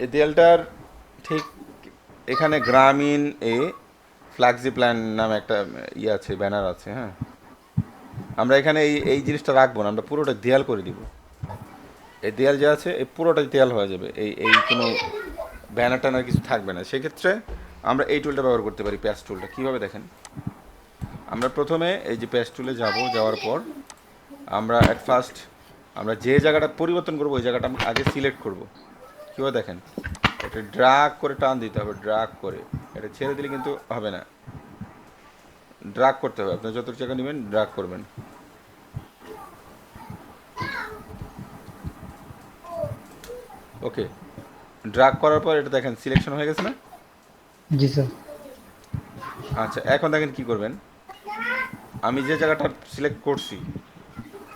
এই দেয়ালটার ঠিক এখানে গ্রামীণ ফ্ল্যাক্সি প্ল্যান নামে একটা আছে, ব্যানার আছে, হ্যাঁ। আমরা এখানে এই জিনিসটা রাখবো না, আমরা পুরোটা দেয়াল করে দিব। এই দেয়াল যে আছে এই পুরোটাই দেয়াল হয়ে যাবে, এই কোনো ব্যানার ট্যানার কিছু থাকবে না। সেক্ষেত্রে আমরা এই টুলটা ব্যবহার করতে পারি, প্যাচ টুলটা। কীভাবে দেখেন, আমরা প্রথমে এই যে প্যাচ টুলে যাওয়ার পর আমরা অ্যাট ফার্স্ট আমরা যে জায়গাটা পরিবর্তন করবো ওই জায়গাটা আমরা আগে সিলেক্ট করব। কীভাবে দেখেন, এটা ড্রাগ করে টান দিতে হবে, ড্রাগ করে। এটা ছেড়ে দিলে কিন্তু হবে না, ড্রাগ করতে হবে। আপনি যত জায়গা নেবেন ড্রাগ করবেন। ওকে, ড্রাগ করার পর এটা দেখেন সিলেকশন হয়ে গেছে না? জি স্যার। আচ্ছা, এখন দেখেন কি করবেন, আমি যে জায়গাটা সিলেক্ট করছি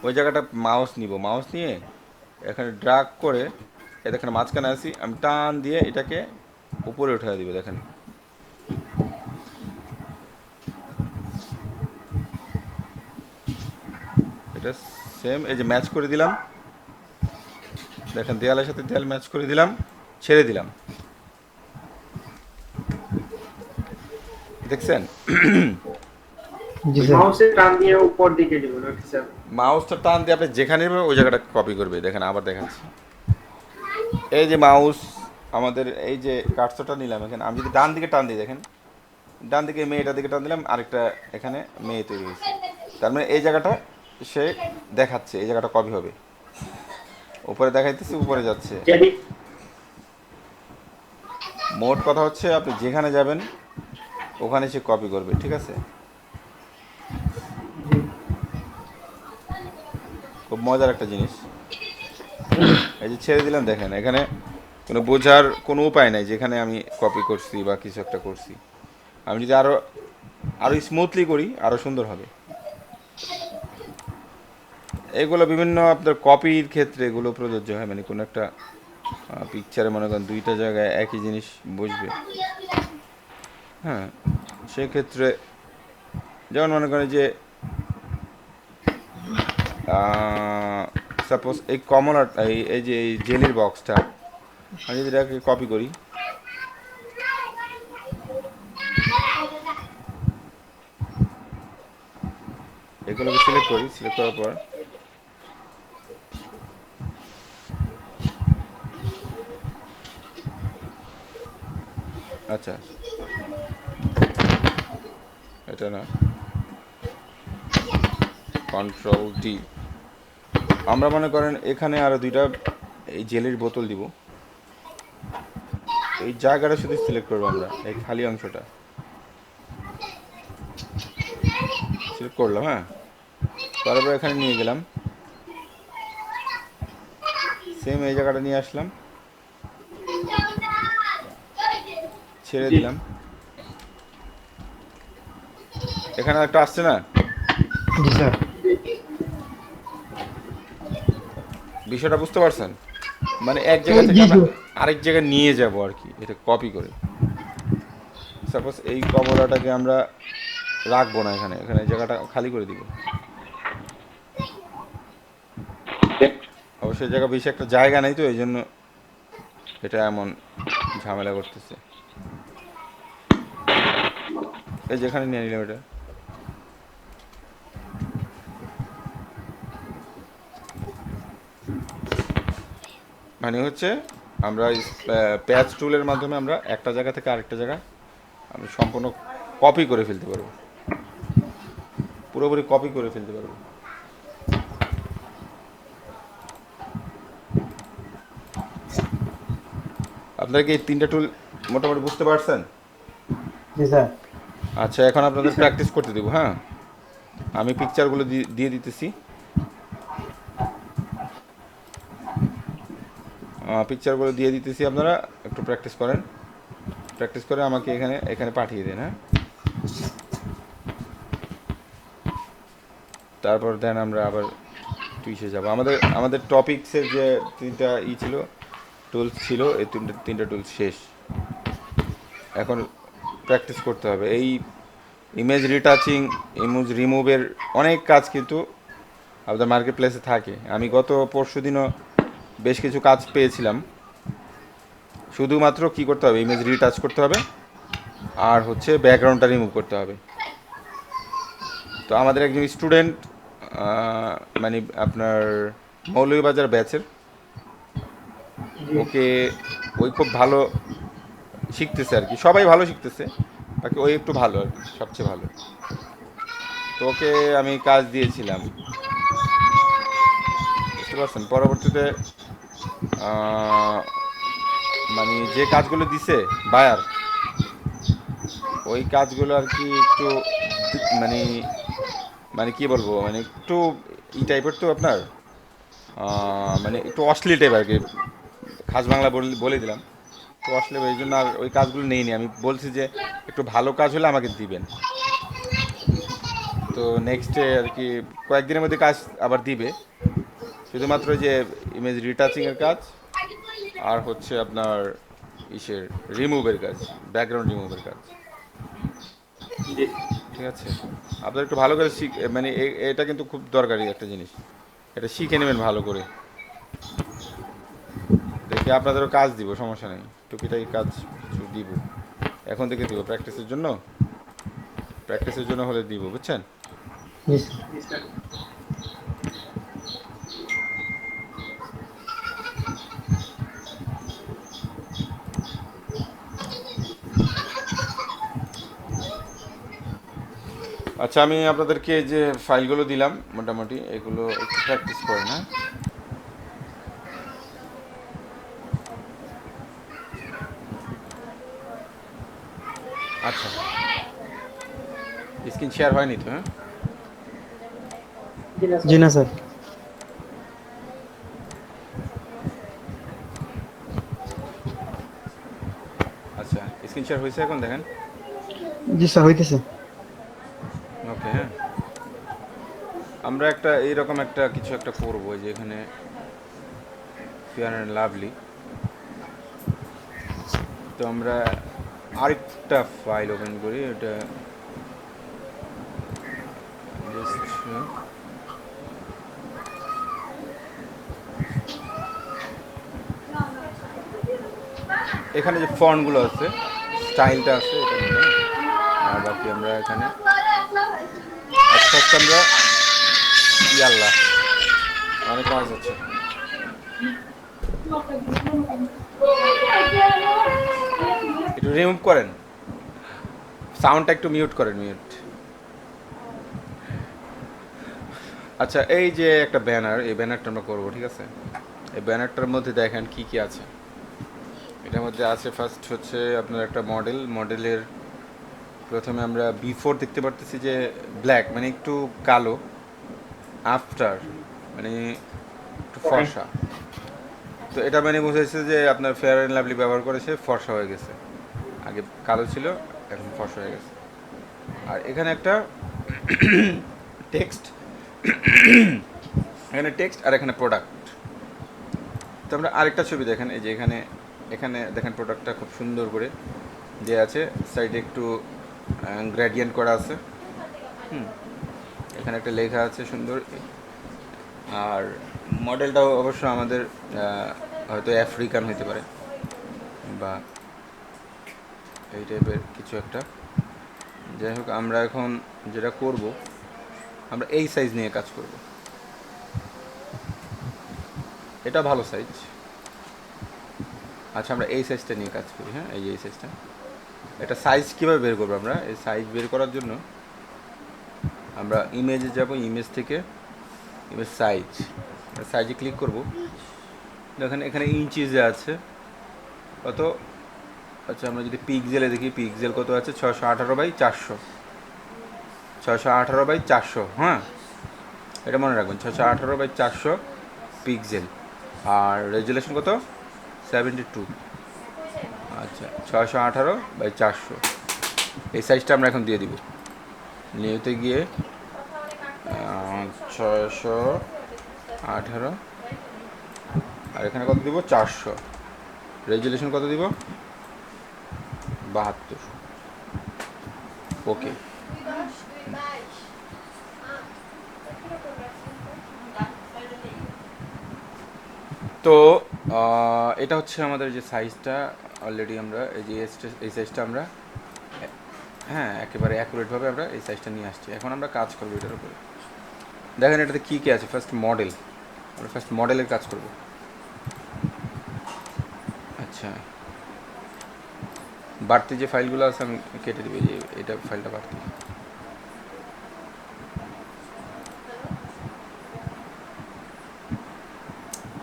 ওই জায়গাটা মাউস নিব, মাউস নিয়ে এখানে ড্রাগ করে দেখেন মাঝখানে আসি, আমি টান দিয়ে এটাকে উপরে উঠে দিব। দেখেন এটা সেম, এই যে ম্যাচ করে দিলাম, দেখেন দেয়ালের সাথে দেয়াল ম্যাচ করে দিলাম, ছেড়ে দিলাম, দেখছেন? জি স্যার। মাউসে টান দিয়ে উপর দিকে দিব নাকি স্যার? মাউসটা টান দিয়ে আপনি যেখানে নেবেন ওই জায়গাটা কপি করবে। দেখেন আবার দেখাচ্ছি, এই যে মাউস আমাদের এই যে কার্সরটা নিলাম, এখানে আমি যদি ডান দিকে টান দিই, দেখেন ডান দিকে মেয়েটার দিকে টান দিলাম, আরেকটা এখানে মেয়ে তৈরি হয়েছে। তার মানে এই জায়গাটা সে দেখাচ্ছে, এই জায়গাটা কপি হবে, উপরে দেখাইতেছে, উপরে যাচ্ছে। যদি মোট কথা হচ্ছে আপনি যেখানে যাবেন ওখানে সে কপি করবে, ঠিক আছে? খুব মজার একটা জিনিস। এই যে ছেড়ে দিলাম, দেখেন এখানে কোনো বোঝার কোনো উপায় নাই যেখানে আমি কপি করছি বা কিছু একটা করছি। আমি যদি আরও স্মুথলি করি আরও সুন্দর হবে। এগুলো বিভিন্ন আপনার কপির ক্ষেত্রে এগুলো প্রযোজ্য হয়, মানে কোনো একটা পিকচারে মনে করেন দুইটা জায়গায় একই জিনিস বসবে, হ্যাঁ, সেক্ষেত্রে যেমন মনে করেন যে সাপোজ এই কমলা এই যে এই জেলির বক্সটা আমি যদি এটাকে কপি করি, এগুলোকে সিলেক্ট করি, সিলেক্ট করার পর আচ্ছা এটা না, কন্ট্রোল ডি। আমরা মনে করেন এখানে আরো দুইটা এই জেলির বোতল দিব, এই জায়গাটা শুধু সিলেক্ট করবো আমরা, এই খালি অংশটা সিলেক্ট করলাম। হ্যাঁ, তারপর এখানে নিয়ে গেলাম, সেম এই জায়গাটা নিয়ে আসলাম, ছেড়ে জি দিলাম। এখানে একটা আসছে না, জি স্যার। বিষয়টা বুঝতে পারছেন? মানে এক জায়গা থেকে আমরা আরেক জায়গায় নিয়ে যাব আর কি, এটা কপি করে। সাপোজ এই কমলাটাকে আমরা রাখবো না এখানে, এখানে এই জায়গাটা খালি করে দিব। অবশ্যই জায়গা বেশি একটা জায়গা নেই, তো এই জন্য এটা এমন ঝামেলা করতেছে। এই যেখানে নিয়ে নিলাম এটা, মানে হচ্ছে আমরা প্যাচ টুলের মাধ্যমে আমরা একটা জায়গা থেকে আরেকটা জায়গা আমি সম্পূর্ণ কপি করে ফেলতে পারবো, পুরোপুরি কপি করে ফেলতে পারবো। আপনারা কি এই তিনটা টুল মোটামুটি বুঝতে পারছেন? জি স্যার। আচ্ছা, এখন আপনাদের প্র্যাকটিস করতে দেবো। হ্যাঁ, আমি পিকচারগুলো দিয়ে দিতেছি, পিকচারগুলো দিয়ে দিতেছি, আপনারা একটু প্র্যাকটিস করেন, প্র্যাকটিস করে আমাকে এখানে এখানে পাঠিয়ে দেন। হ্যাঁ, তারপর দেন আমরা আবার টুইসে যাব। আমাদের টপিক্সের যে তিনটা ছিল, টুলস ছিল, এই তিনটা টুলস শেষ। এখন প্র্যাকটিস করতে হবে। এই ইমেজ রিটাচিং, ইমেজ রিমুভের অনেক কাজ কিন্তু আপনাদের মার্কেট প্লেসে থাকে। আমি গত পরশু দিনও বেশ কিছু কাজ পেয়েছিলাম। শুধুমাত্র কি করতে হবে, ইমেজ রিটাচ করতে হবে আর হচ্ছে ব্যাকগ্রাউন্ডটা রিমুভ করতে হবে। তো আমাদের একজন স্টুডেন্ট, মানে আপনার মৌলভীবাজার ব্যাচের, ওকে ওই খুব ভালো শিখতেছে আর কি, সবাই ভালো শিখতেছে, বাকি ওই একটু ভালো আর কি, সবচেয়ে ভালো। তো ওকে আমি কাজ দিয়েছিলাম, বুঝতে পারছেন? পরবর্তীতে মানে যে কাজগুলো দিছে বায়ার, ওই কাজগুলো আর কি একটু মানে মানে কি বলবো, মানে একটু ই টাইপের, তো আপনার মানে একটু অশ্লীল টাইপ আর কি, খাস বাংলা বলে দিলাম। তো অশ্লীল, এই জন্য আর ওই কাজগুলো নেইনি। আমি বলছি যে একটু ভালো কাজ হলে আমাকে দিবেন। তো নেক্সটে আর কি কয়েকদিনের মধ্যে কাজ আবার দিবে, শুধুমাত্র যে ইমেজ রিটাচিংয়ের কাজ আর হচ্ছে আপনার ইসের রিমুভের কাজ, ব্যাকগ্রাউন্ড রিমুভের কাজ। জি ঠিক আছে, আপনারা একটু ভালো করে মানে এটা কিন্তু খুব দরকারি একটা জিনিস, এটা শিখে নেবেন ভালো করে। দেখি আপনাদেরও কাজ দিব, সমস্যা নেই, টুকিটাকি কাজ কিছু দিব, এখন থেকে দিব, প্র্যাকটিসের জন্য হলে দিব, বুঝছেন? জি জি স্যার। আচ্ছা, আমি আপনাদেরকে যে ফাইলগুলো দিলাম মোটামুটি এগুলো একটু প্র্যাকটিস করেন। হ্যাঁ, আচ্ছা, স্ক্রিন শেয়ার হয়নি তো? হ্যাঁ, জি না স্যার। আচ্ছা, স্ক্রিন শেয়ার হয়েছে, এখন দেখেন। জি স্যার হইতেছে। ওকে, হ্যাঁ, আমরা একটা এইরকম একটা কিছু একটা করবো, যে এখানে ফেয়ার অ্যান্ড লাভলি। তো আমরা আরেকটা ফাইল ওপেন করি, এটা এখানে যে ফন্টগুলো আছে, স্টাইলটা আছে, এটা নিয়ে নাও। আর বাকি আমরা এখানে ফার্স্ট আমরা ইয়াল্লা অনেক কাজ আছে। একটু রিমুভ করেন, সাউন্ডটা একটু মিউট করেন, মিউট। আচ্ছা, এই যে একটা ব্যানার, এই ব্যানারটা আমরা করবো, ঠিক আছে? এই ব্যানারটার মধ্যে দেখেন কি কি আছে। এটার মধ্যে আছে ফার্স্ট হচ্ছে আপনার একটা মডেলের প্রথমে আমরা বিফোর দেখতে পারতেছি যে ব্ল্যাক মানে একটু কালো, আফটার মানে একটু ফর্সা। তো এটা মানে বুঝেছে যে আপনার ফেয়ার অ্যান্ড লাভলি ব্যবহার করেছে, ফর্সা হয়ে গেছে। আগে কালো ছিল, এখন ফর্সা হয়ে গেছে। আর এখানে একটা টেক্সট, এখানে টেক্সট আর এখানে প্রোডাক্ট। তো আমরা আরেকটা ছবি দেখেন, এই যে এখানে এখানে দেখেন প্রোডাক্টটা খুব সুন্দর করে দেওয়া আছে, সাইডে একটু গ্রেডিয়েন্ট করা আছে। এখানে একটা লেখা আছে সুন্দর। আর মডেলটাও অবশ্য আমাদের হয়তো আফ্রিকান হতে পারে বা এই টাইপের কিছু একটা। যাই হোক, আমরা এখন যেটা করব, আমরা এই সাইজ নিয়ে কাজ করব। এটা ভালো সাইজ। আচ্ছা, আমরা এই সাইজটা নিয়ে কাজ করি। হ্যাঁ, এই যে এই সাইজটা। এটা সাইজ কীভাবে বের করবো আমরা? এই সাইজ বের করার জন্য আমরা ইমেজে যাব, ইমেজ থেকে ইমেজ সাইজে ক্লিক করব। দেখেন এখানে ইঞ্চিজে আছে কত। আচ্ছা, আমরা যদি পিক্সেলে দেখি, পিক্সেল কত আছে? 618/400, 618/400। হ্যাঁ, এটা মনে রাখবেন, 618/400 পিক্সেল। আর রেজুলেশন কত? 72। আচ্ছা, 618/400 এই সাইজটা আমরা এখন দিয়ে দিব। নিউতে গিয়ে 618, আর এখানে কত দিব? 400। রেজুলেশন কত দিব? 72। ওকে। তো এটা হচ্ছে আমাদের যে সাইজটা, অলরেডি আমরা এই সাইজটা আমরা হ্যাঁ একেবারে অ্যাকুরেটভাবে আমরা এই সাইজটা নিয়ে আসছি। এখন আমরা কাজ করবো এটার উপরে। দেখেন এটাতে কী কী আছে। ফার্স্ট মডেল, আমরা ফার্স্ট মডেলের কাজ করব। আচ্ছা, বাড়তি যে ফাইলগুলো আছে আমি কেটে দেবো, যে এটা ফাইলটা বাড়তি।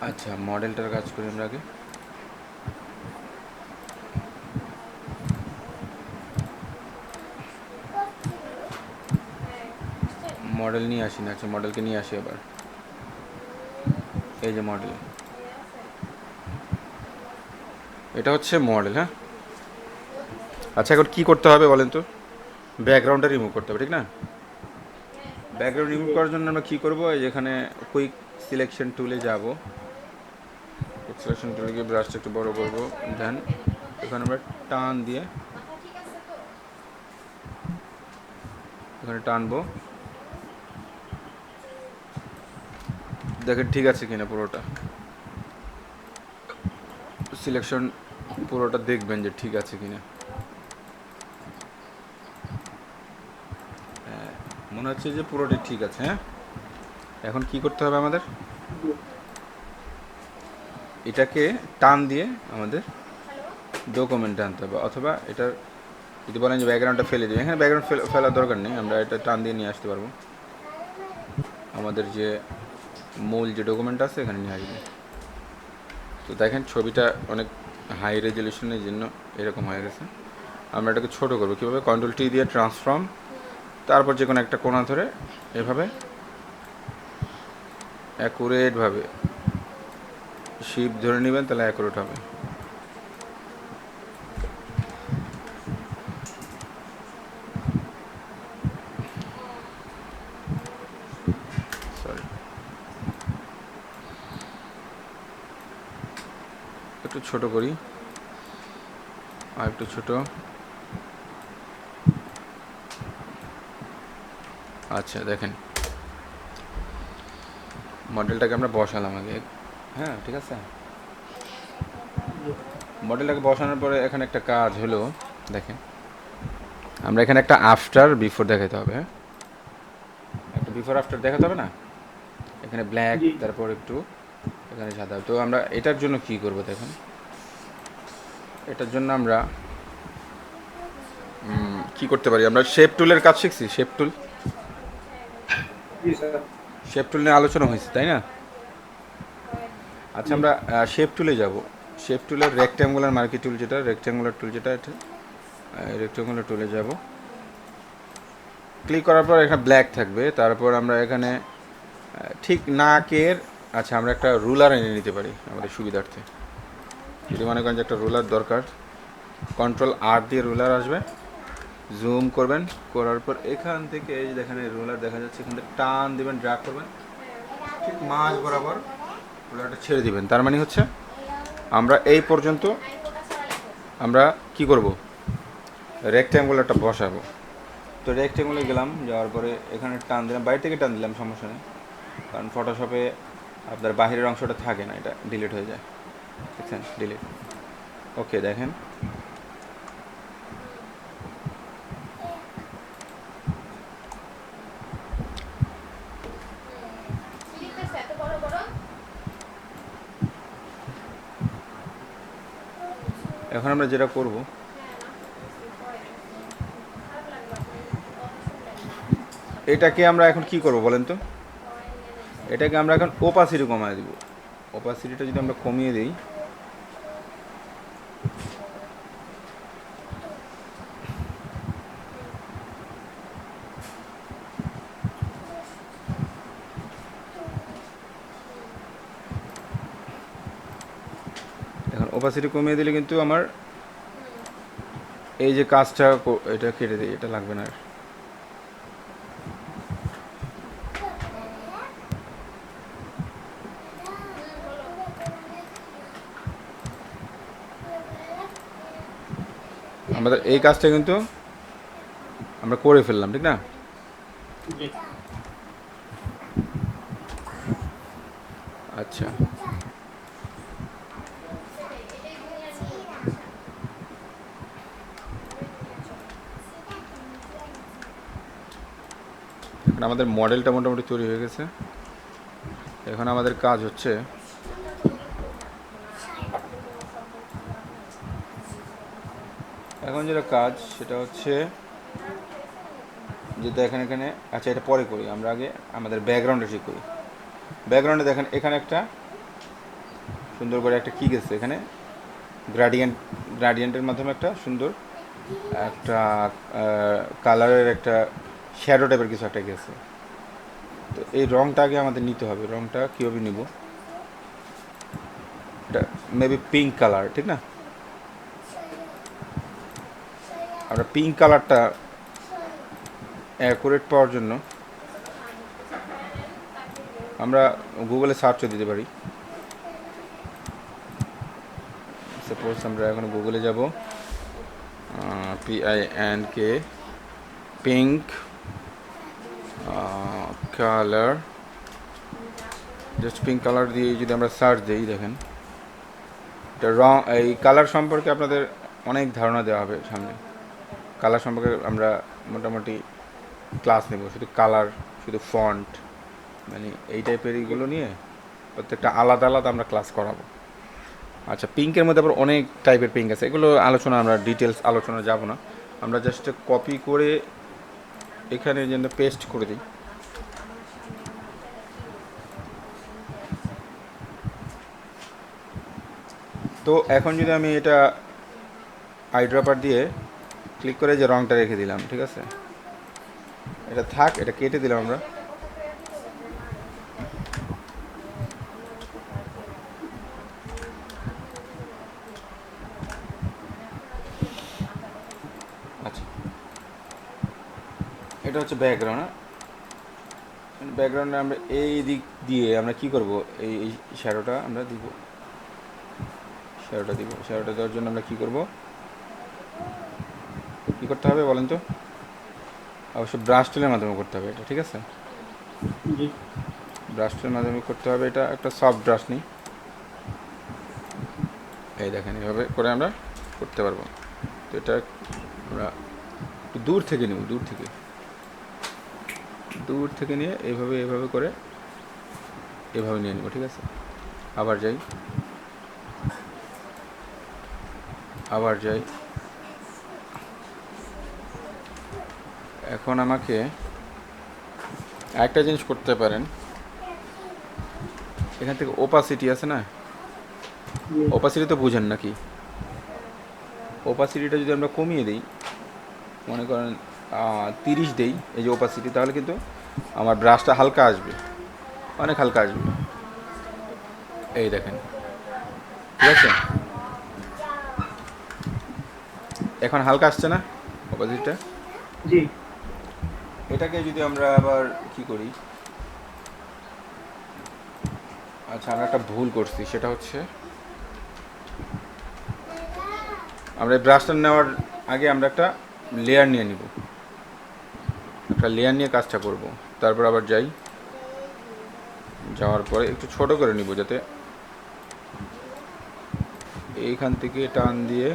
আচ্ছা, মডেলটার কাজ করি আমরা আগে। মডেল নিয়ে আসি না। আচ্ছা, মডেলকে নিয়ে আসি আবার। এই যে মডেল, এটা হচ্ছে মডেল। হ্যাঁ, আচ্ছা, এখন কী করতে হবে বলেন তো? ব্যাকগ্রাউন্ডটা রিমুভ করতে হবে, ঠিক না? ব্যাকগ্রাউন্ড রিমুভ করার জন্য আমরা কী করবো? এই যেখানে কুইক সিলেকশন টুলে যাব, কুইক সিলেকশন টুলে গিয়ে ব্রাশটা একটু বড় করবো। দেন এখানে আমরা টান দিয়ে এখানে টানবো। দেখেন ঠিক আছে কিনা পুরোটা। সিলেকশন পুরোটা দেখবেন যে ঠিক আছে কিনা। মনে হচ্ছে যে পুরোটাই ঠিক আছে। হ্যাঁ, এখন কি করতে হবে আমাদের? এটাকে টান দিয়ে আমাদের ডকুমেন্টে আনতে হবে, অথবা এটার যদি বলেন যে ব্যাকগ্রাউন্ডটা ফেলে দিই, এখানে ব্যাকগ্রাউন্ড ফেলার দরকার নেই, আমরা এটা টান দিয়ে নিয়ে আসতে পারবো। আমাদের যে মূল যে ডকুমেন্ট আছে এখানে নিয়ে আসবে। তো দেখেন ছবিটা অনেক হাই রেজলিউশনের জন্য এরকম হয়ে গেছে। আমরা এটাকে ছোটো করবো কীভাবে? কন্ট্রোল টি দিয়ে ট্রান্সফর্ম, তারপর যে কোনো একটা কোণা ধরে এভাবে অ্যাকুরেটভাবে শিপ ধরে নেবেন, তাহলে অ্যাকুরেট হবে। সরি, একটু ছোট করি, আর একটু ছোট। আচ্ছা, দেখেন মডেলটাকে আমরা বসালাম আগে। হ্যাঁ, ঠিক আছে। মডেলটাকে বসানোর পরে এখানে একটা কাজ হলো, দেখেন আমরা এখানে একটা আফটার বিফোর দেখাতে হবে, হ্যাঁ একটা বিফোর আফটার দেখাতে হবে না, এখানে ব্ল্যাক জি তারপর একটু এখানে সাদা। তো আমরা এটার জন্য কি করব দেখেন, এটার জন্য আমরা কি করতে পারি, আমরা শেপ টুলের কাজ শিখছি, শেপ টুল, জি স্যার। শেপ টুল নিয়ে আলোচনা হয়েছে তাই না? আচ্ছা আমরা শেপ টুলে যাব, শেপ টুলের রেক্ট্যাঙ্গুলার মার্কি টুল যেটা, রেক্ট্যাঙ্গুলার টুল যেটা, এটা রেক্ট্যাঙ্গুলার টুলে যাব, ক্লিক করার পর এখানে ব্ল্যাক থাকবে, তারপর আমরা এখানে ঠিক নাকের, আচ্ছা আমরা একটা রুলার এনে নিতে পারি আমাদের সুবিধার্থে, যদি মনে করেন যে একটা রুলার দরকার, কন্ট্রোল আর দিয়ে রুলার আসবে, জুম করবেন, করার পর এখান থেকে এই যে দেখেন রুলার দেখা যাচ্ছে, এখান থেকে টান দিবেন, ড্র্যাগ করবেন, ঠিক মাঝ বরাবর রুলারটা ছেড়ে দিবেন। তার মানে হচ্ছে আমরা এই পর্যন্ত আমরা কি করব, রেক্ট্যাঙ্গুলারটা বসাবো। তো রেক্ট্যাঙ্গুলে গেলাম, যাওয়ার পরে এখানে টান দিলাম, বাইরে থেকে টান দিলাম, সমস্যা নেই, কারণ ফটোশপে আপনার বাহিরের অংশটা থাকে না, এটা ডিলিট হয়ে যায়, দেখছেন ডিলিট। ওকে দেখেন এখন আমরা যেটা করব, এটাকে আমরা এখন কি করব বলেন তো, এটাকে আমরা এখন ওপাসিটি কমায় দিব। ওপাসিটিটা যদি আমরা কমিয়ে দিই, এখন ওপাসিটি কমিয়ে দিলে কিন্তু আমার এই যে কাজটা এটা কেটে দিই, এটা লাগবে না আর। আমাদের এই কাজটা কিন্তু আমরা করে ফেললাম, ঠিক না? জি আচ্ছা এখন আমাদের মডেলটা মোটামুটি তৈরি হয়ে গেছে। এখন আমাদের কাজ হচ্ছে এখন যেটা কাজ সেটা হচ্ছে যে দেখেন এখানে, আচ্ছা এটা পরে করি, আমরা আগে আমাদের ব্যাকগ্রাউন্ডে ঠিক করি। ব্যাকগ্রাউন্ডে দেখেন এখানে একটা সুন্দর করে একটা কী গেছে, এখানে গ্রাডিয়েন্টের মাধ্যমে একটা সুন্দর একটা কালারের একটা শ্যাডো টাইপের কিছু একটা গেছে। তো এই রঙটা আগে আমাদের নিতে হবে, রঙটা কীভাবে নিব, এটা মেবি পিঙ্ক কালার, ঠিক না? আমরা পিঙ্ক কালারটা অ্যাকুরেট পাওয়ার জন্য আমরা গুগলে সার্চও দিতে পারি। সাপোজ আমরা এখন গুগলে যাব, PINK pink colour, just pink colour দিয়ে যদি আমরা সার্চ দিই, দেখেন এটা রং, এই কালার সম্পর্কে আপনাদের অনেক ধারণা দেওয়া হবে সামনে। কালার সম্পর্কে আমরা মোটামুটি ক্লাস নেব, শুধু কালার, শুধু ফন্ট, মানে এই টাইপের এইগুলো নিয়ে প্রত্যেকটা আলাদা আলাদা আমরা ক্লাস করাবো। আচ্ছা পিঙ্কের মধ্যে আবার অনেক টাইপের পিঙ্ক আছে, এগুলো আলোচনা আমরা ডিটেলস আলোচনা যাব না, আমরা জাস্ট কপি করে এখানে যেন পেস্ট করে দিই। তো এখন যদি আমি এটা আইড্রপার দিয়ে ক্লিক করে যে রঙটা রেখে দিলাম, ঠিক আছে, এটা থাক, এটা কেটে দিলাম আমরা। আচ্ছা এটা হচ্ছে ব্যাকগ্রাউন্ড, ব্যাকগ্রাউন্ডে আমরা এই দিক দিয়ে আমরা কি করব, এই শ্যাডোটা আমরা দিব, শ্যাডোটা দিব। শ্যাডোটা দেওয়ার জন্য আমরা কি করব, কি করতে হবে বলেন তো? অবশ্যই ব্রাশ টুলের মাধ্যমে করতে হবে এটা, ঠিক আছে? জি ব্রাশ টুলের মাধ্যমে করতে হবে, এটা একটা সফট ব্রাশ নিই, এই দেখেন এভাবে করে আমরা করতে পারবো। তো এটা আমরা একটু দূর থেকে নিব, দূর থেকে নিয়ে এইভাবে এইভাবে করে এভাবে নিয়ে নিব, ঠিক আছে। আবার যাই, এখন আমাকে একটা জিনিস করতে পারেন, এখান থেকে ওপাসিটি আছে না, ওপাসিটি তো বুঝেন নাকি? ওপাসিটিটা যদি আমরা কমিয়ে দিই, মনে করেন 30 দেই, এই যে ওপাসিটি, তাহলে কিন্তু আমার ব্রাশটা হালকা আসবে, অনেক হালকা আসবে। এই দেখেন, ঠিক আছে, এখন হালকা আসছে না ওপাসিটিটা? জি এটাকে যদি আমরা আবার কি করি, আচ্ছা আমরা একটা ভুল করছি, সেটা হচ্ছে আমরা এই ব্রাশটা নেওয়ার আগে আমরা একটা লেয়ার নিয়ে নিব, একটা লেয়ার নিয়ে কাজটা করব। তারপর আবার যাওয়ার পরে একটু ছোট করে নিব, যাতে এইখান থেকে টান দিয়ে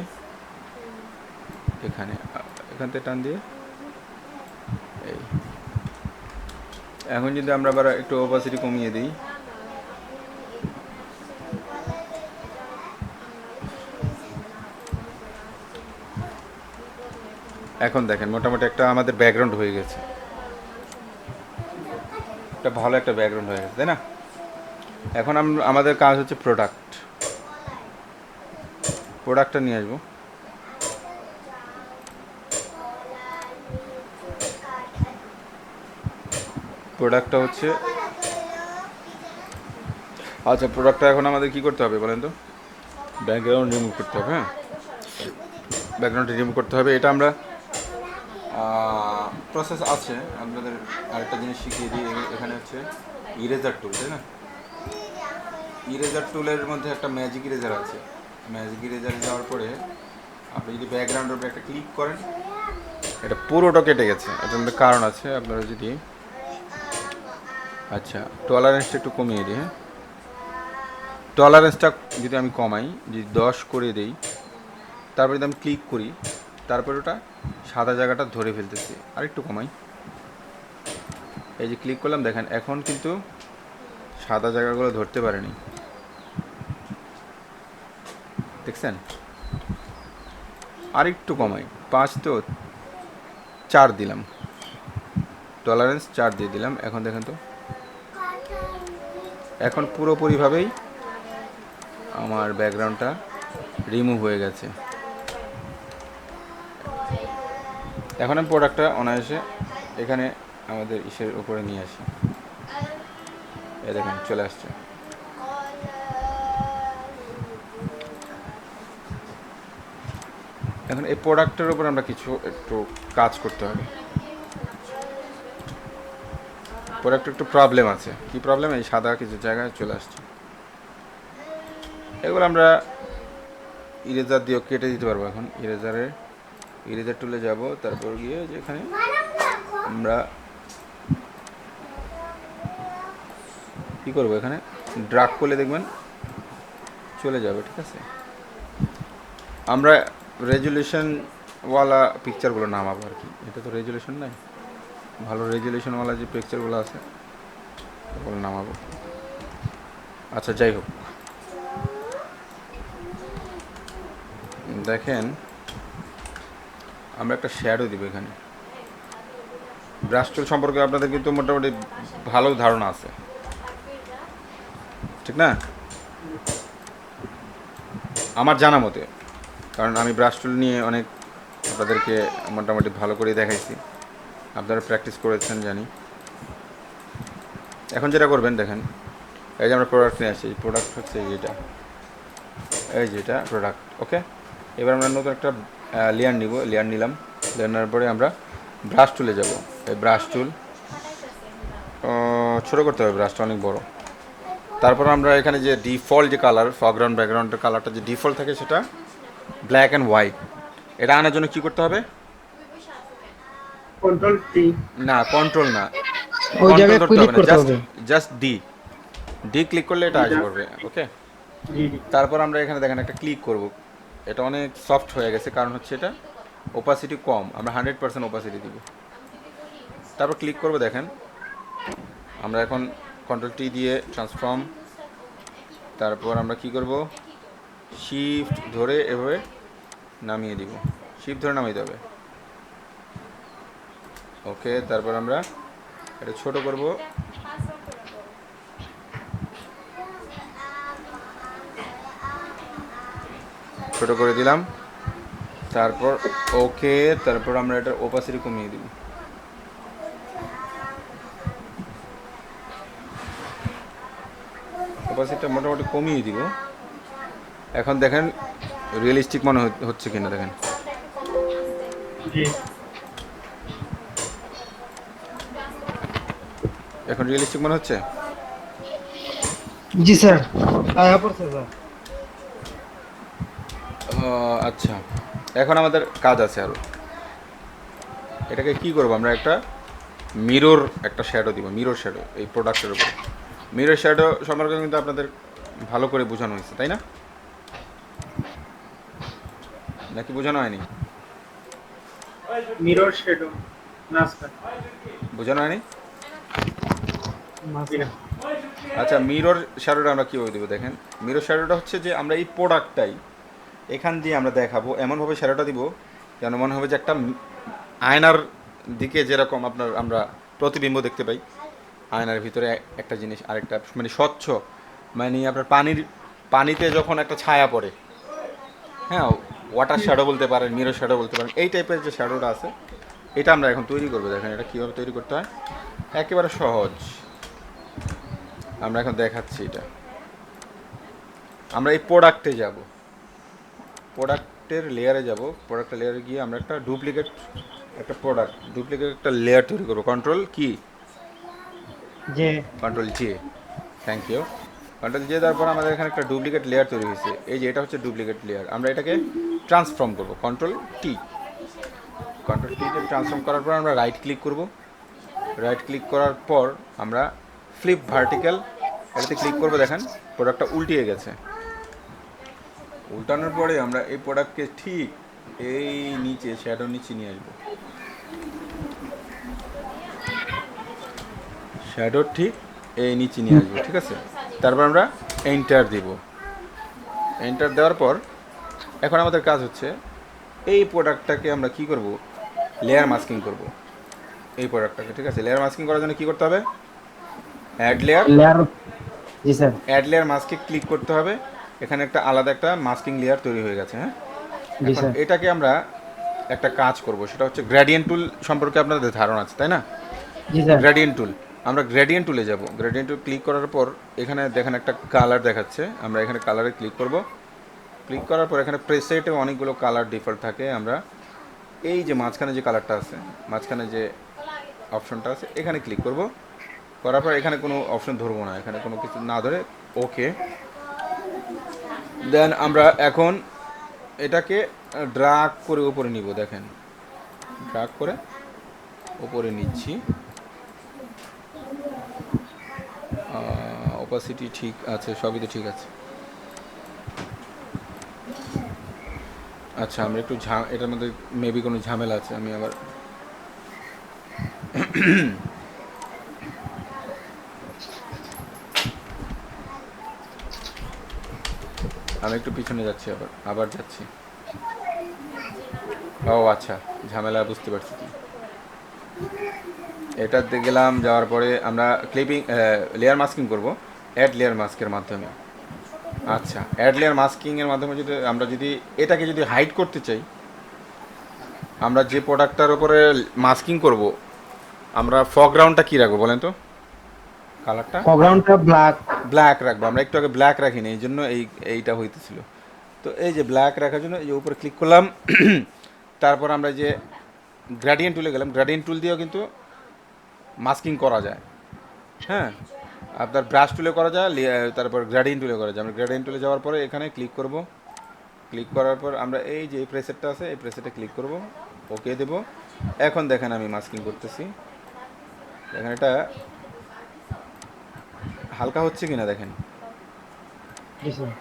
এখান থেকে টান দিয়ে এই। এখন যদি আমরা আবার একটু ওপাসিটি কমিয়ে দিই, এখন দেখেন মোটামুটি একটা আমাদের ব্যাকগ্রাউন্ড হয়ে গেছে, একটা ভালো একটা ব্যাকগ্রাউন্ড হয়ে গেছে, তাই না? এখন আমাদের কাজ হচ্ছে প্রোডাক্টটা নিয়ে আসবো। প্রোডাক্টটা হচ্ছে, আচ্ছা প্রোডাক্টটা এখন আমাদের কি করতে হবে বলেন তো? ব্যাকগ্রাউন্ড রিমুভ করতে হবে। হ্যাঁ, ব্যাকগ্রাউন্ডটা রিমুভ করতে হবে। এটা আমরা প্রসেস আছে, আপনাদের আরেকটা জিনিস শিখিয়ে দিই। এখানে হচ্ছে ইরেজার টুল, তাই না? ইরেজার টুলের মধ্যে একটা ম্যাজিক ইরেজার আছে। ম্যাজিক ইরেজারে যাওয়ার পরে আপনি যদি ব্যাকগ্রাউন্ডের উপরে একটা ক্লিক করেন, এটা পুরোটা কেটে গেছে। এটার মধ্যে কারণ আছে। আপনারা যদি, আচ্ছা টলারেন্সটা একটু কমিয়ে দিই। হ্যাঁ, টলারেন্সটা যদি আমি কমাই, যদি 10 করে দিই, তারপরে যদি আমি ক্লিক করি, তারপরে ওটা সাদা জায়গাটা ধরে ফেলতেছি। আর একটু কমাই, এই যে ক্লিক করলাম, দেখেন এখন কিন্তু সাদা জায়গাগুলো ধরতে পারেনি, দেখছেন? আর একটু কমাই, 5 তো 4 দিলাম, টলারেন্স 4 দিয়ে দিলাম। এখন দেখেন তো, এখন পুরোপুরিভাবেই আমার ব্যাকগ্রাউন্ডটা রিমুভ হয়ে গেছে। এখন আমি প্রোডাক্টটা অনায়াসে এখানে আমাদের ইসের উপরে নিয়ে আসি। এই দেখেন চলে আসছে। এখন এই প্রোডাক্টের উপর আমরা কিছু একটু কাজ করতে হবে। প্রোডাক্টের একটু প্রবলেম আছে। কি প্রবলেম? এই সাদা কিছু জায়গায় চলে আসছে। এগুলো আমরা ইরেজার দিয়েও কেটে দিতে পারবো। এখন ইরেজার টুলে যাব, তারপর গিয়ে যেখানে আমরা কি করব, এখানে ড্রাগ করলে দেখবেন চলে যাবে, ঠিক আছে? আমরা রেজুলেশনওয়ালা পিকচারগুলো নামাবো আর কি। এটা তো রেজুলেশন নাই, ভালো রেজুলেশনওয়ালা যে পিকচারগুলো আছে ওগুলো নামাবো। আচ্ছা যাই হোক, দেখেন আমরা একটা শ্যাডো দিব এখানে। ব্রাশ টুল সম্পর্কে আপনাদের কিন্তু মোটামুটি ভালো ধারণা আছে, ঠিক না? আমার জানা মতে, কারণ আমি ব্রাশ টুল নিয়ে অনেক আপনাদেরকে মোটামুটি ভালো করে দেখাইছি, আপনারা প্র্যাকটিস করেছেন জানি। এখন যেটা করবেন, দেখেন এই যে আমরা প্রোডাক্ট নিয়ে আসছি। প্রোডাক্ট হচ্ছে এই যেটা প্রোডাক্ট। ওকে, এবার আমরা নতুন একটা লেয়ার নিব। লেয়ার নিলাম, লেয়ার নেওয়ার পরে আমরা ব্রাশ টুলে যাব। এই ব্রাশ টুল ছোটো করতে হবে, ব্রাশটা অনেক বড়। তারপর আমরা এখানে যে ডিফল্ট যে কালার, ফরগ্রাউন্ড ব্যাকগ্রাউন্ডের কালারটা যে ডিফল্ট থাকে সেটা ব্ল্যাক অ্যান্ড হোয়াইট। এটা আনার জন্য কি করতে হবে? Control T. না, কন্ট্রোল না, ওই জায়গায় ক্লিক করতে হবে। জাস্ট ডি ক্লিক করলে এটা আসবে। ওকে, জি জি তারপর আমরা এখানে দেখেন একটা ক্লিক করব, এটা অনেক সফট হয়ে গেছে, কারণ হচ্ছে এটা ওপাসিটি কম, আমরা 100% ওপাসিটি দিব। তারপর ক্লিক করব, দেখেন আমরা এখন কন্ট্রোল টি দিয়ে ট্রান্সফর্ম, তারপর আমরা কি করব, শিফট ধরে এভাবে নামিয়ে দিব, শিফট ধরে নামিয়ে দেবে। ওকে, তারপর আমরা এটা ছোট করব, ছোট করে দিলাম। তারপর ওকে, তারপর আমরা এটার ওপাসিটি কমিয়ে দিব। ওপাসিটিটা মোটামুটি কমিয়ে দিব। এখন দেখেন রিয়েলিস্টিক মনে হচ্ছে কিনা দেখেন। জি এখন রিয়েলিস্টিক মনে হচ্ছে। জি স্যার, আয়া পড়ছে স্যার। আচ্ছা, এখন আমাদের কাজ আছে আরও। এটাকে কি করব, আমরা একটা মিরর, একটা শ্যাডো দিব, মিরর শ্যাডো এই প্রোডাক্টের উপর। মিরর শ্যাডো সম্পর্কে কিন্তু আপনাদের ভালো করে বোঝানো হয়েছে, তাই না? নাকি বোঝানো হয়নি? মিরর শ্যাডো না স্যার, বোঝানো হয়নি? জি না। আচ্ছা, মিরর শ্যাডোটা আমরা কীভাবে দেবো দেখেন। মিরর শ্যাডোটা হচ্ছে যে আমরা এই প্রোডাক্টটাই এখান দিয়ে আমরা দেখাবো, এমনভাবে শ্যাডোটা দিব যেন মনে হবে যে একটা আয়নার দিকে যেরকম আপনার আমরা প্রতিবিম্ব দেখতে পাই, আয়নার ভিতরে একটা জিনিস আরেকটা মানে স্বচ্ছ, মানে আপনার পানিতে যখন একটা ছায়া পড়ে, হ্যাঁ, ওয়াটার শ্যাডো বলতে পারেন, মিরর শ্যাডো বলতে পারেন, এই টাইপের যে শ্যাডোটা আছে এটা আমরা এখন তৈরি করবো। দেখেন এটা কীভাবে তৈরি করতে হয়, একেবারে সহজ। আমরা এখন দেখাচ্ছি এটা। আমরা এই প্রোডাক্টে যাব, প্রোডাক্টের লেয়ারে যাব, প্রোডাক্টের লেয়ারে গিয়ে আমরা একটা ডুপ্লিকেট একটা লেয়ার তৈরি করবো। কন্ট্রোল কি, যে control J, thank you. Control J দেওয়ার পর আমাদের এখানে একটা ডুপ্লিকেট লেয়ার তৈরি হয়েছে, এই যে এটা হচ্ছে ডুপ্লিকেট লেয়ার। আমরা এটাকে ট্রান্সফর্ম করবো, কন্ট্রোল টিতে ট্রান্সফর্ম করার পর আমরা রাইট ক্লিক করব। রাইট ক্লিক করার পর আমরা ফ্লিপ ভার্টিক্যাল এটাতে ক্লিক করবো। দেখেন প্রোডাক্টটা উল্টিয়ে গেছে। উল্টানোর পরে আমরা এই প্রোডাক্টকে ঠিক এই নিচে শ্যাডোর নিচে নিয়ে আসবো, শ্যাডোর ঠিক এই নিচে নিয়ে আসবো, ঠিক আছে। তারপর আমরা এন্টার দিব। এন্টার দেওয়ার পর এখন আমাদের কাজ হচ্ছে এই প্রোডাক্টটাকে আমরা কি করব, লেয়ার মাস্কিং করব এই প্রোডাক্টটাকে, ঠিক আছে। লেয়ার মাস্কিং করার জন্য কি করতে হবে, অ্যাড লেয়ার, জি স্যার, অ্যাড লেয়ার মাস্কে ক্লিক করতে হবে। এখানে একটা আলাদা একটা মাস্কিং লেয়ার তৈরি হয়ে গেছে, হ্যাঁ। জি এখন স্যার, এটাকে আমরা একটা কাজ করব, সেটা হচ্ছে গ্রেডিয়েন্ট টুল সম্পর্কে আপনাদের ধারণা আছে, তাই না? জি স্যার, গ্রেডিয়েন্ট টুল, আমরা গ্রেডিয়েন্ট টুলে যাব। গ্রেডিয়েন্ট টুল ক্লিক করার পর এখানে দেখেন একটা কালার দেখাচ্ছে, আমরা এখানে কালারে ক্লিক করব। ক্লিক করার পর এখানে প্রেসেটে অনেকগুলো কালার ডিফল্ট থাকে। আমরা এই যে মাঝখানে যে কালারটা আছে, মাঝখানে যে অপশনটা আছে, এখানে ক্লিক করব। করার পর এখানে কোনো অপশন ধরবো না, এখানে কোনো কিছু না ধরে ওকে। দেন আমরা এখন এটাকে ড্রাগ করে উপরে নিব। দেখেন ড্রাগ করে উপরে নিচ্ছি। অপাসিটি ঠিক আছে, সবই তো ঠিক আছে। আচ্ছা, আমরা একটু এটার মধ্যে মেবি কোনো ঝামেলা আছে, আমি আবার আমি একটু পিছনে যাচ্ছি, আবার যাচ্ছি। ও আচ্ছা, ঝামেলা বুঝতে পারছি। এটাতে গেলাম, যাওয়ার পরে আমরা ক্লিপিং লেয়ার মাস্কিং করব অ্যাড লেয়ার মাস্কের মাধ্যমে। আচ্ছা, অ্যাড লেয়ার মাস্কিংয়ের মাধ্যমে যদি এটাকে যদি হাইড করতে চাই, আমরা যে প্রোডাক্টটার উপরে মাস্কিং করব, আমরা ফরগ্রাউন্ডটা কী রাখবো বলেন তো, কালারটা ব্যাকগ্রাউন্ডটা ব্ল্যাক রাখবো। আমরা একটু আগে ব্ল্যাক রাখিনি, এই জন্য এইটা হইতেছিল। তো এই যে ব্ল্যাক রাখার জন্য এই যে উপরে ক্লিক করলাম। তারপর আমরা যে গ্রেডিয়েন্ট টুলে গেলাম, গ্রেডিয়েন্ট টুল দিয়েও কিন্তু মাস্কিং করা যায়, হ্যাঁ। আপনার ব্রাশ টুলে করা যায়, তারপর গ্রেডিয়েন্ট টুলে করা যায়। আমরা গ্রেডিয়েন্ট টুলে যাওয়ার পরে এখানে ক্লিক করব। ক্লিক করার পর আমরা এই যে প্রেসেটটা আছে, এই প্রেসেটে ক্লিক করব, ওকে দেব। এখন দেখেন আমি মাস্কিং করতেছি, দেখেন এটা হালকা হচ্ছে কিনা, দেখেন জি স্যার।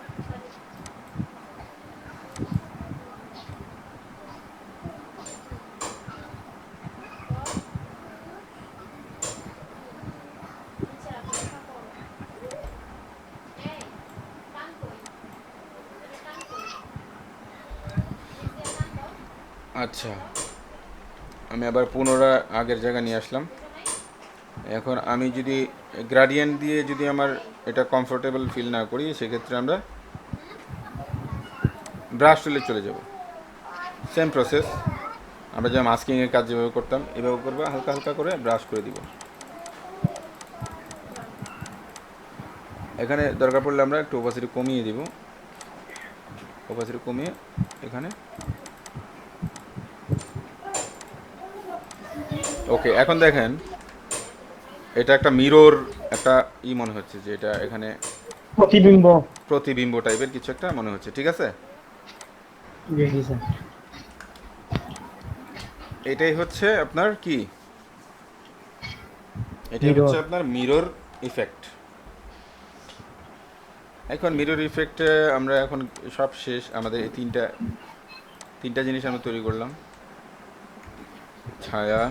আচ্ছা, আমি আবার পুনরায় আগের জায়গায় নিয়ে আসলাম। এখন আমি যদি গ্রাডিয়েন্ট দিয়ে যদি আমার এটা কমফোর্টেবল ফিল না করি, সেক্ষেত্রে আমরা ব্রাশ টুলে চলে যাব। সেম প্রসেস, আমরা যেমন মাস্কিংয়ের কাজ যেভাবে করতাম এভাবে করবো, হালকা হালকা করে ব্রাশ করে দিব। এখানে দরকার পড়লে আমরা একটু ওপাসিটি কমিয়ে দিব, ওপাসিটি কমিয়ে এখানে। ওকে, এখন দেখেন এটা একটা মিরর, একটা মনে হচ্ছে যে এটা এখানে প্রতিবিম্ব। প্রতিবিম্ব টাইপের কিছু একটা মনে হচ্ছে, ঠিক আছে? জি স্যার। এটাই হচ্ছে আপনার কি, এটাই Mirror. হচ্ছে আপনার মিরর ইফেক্ট। এখন মিরর ইফেক্টে আমরা এখন সব শেষ, আমাদের এই তিনটা জিনিস আমরা তৈরি করলাম, ছায়া।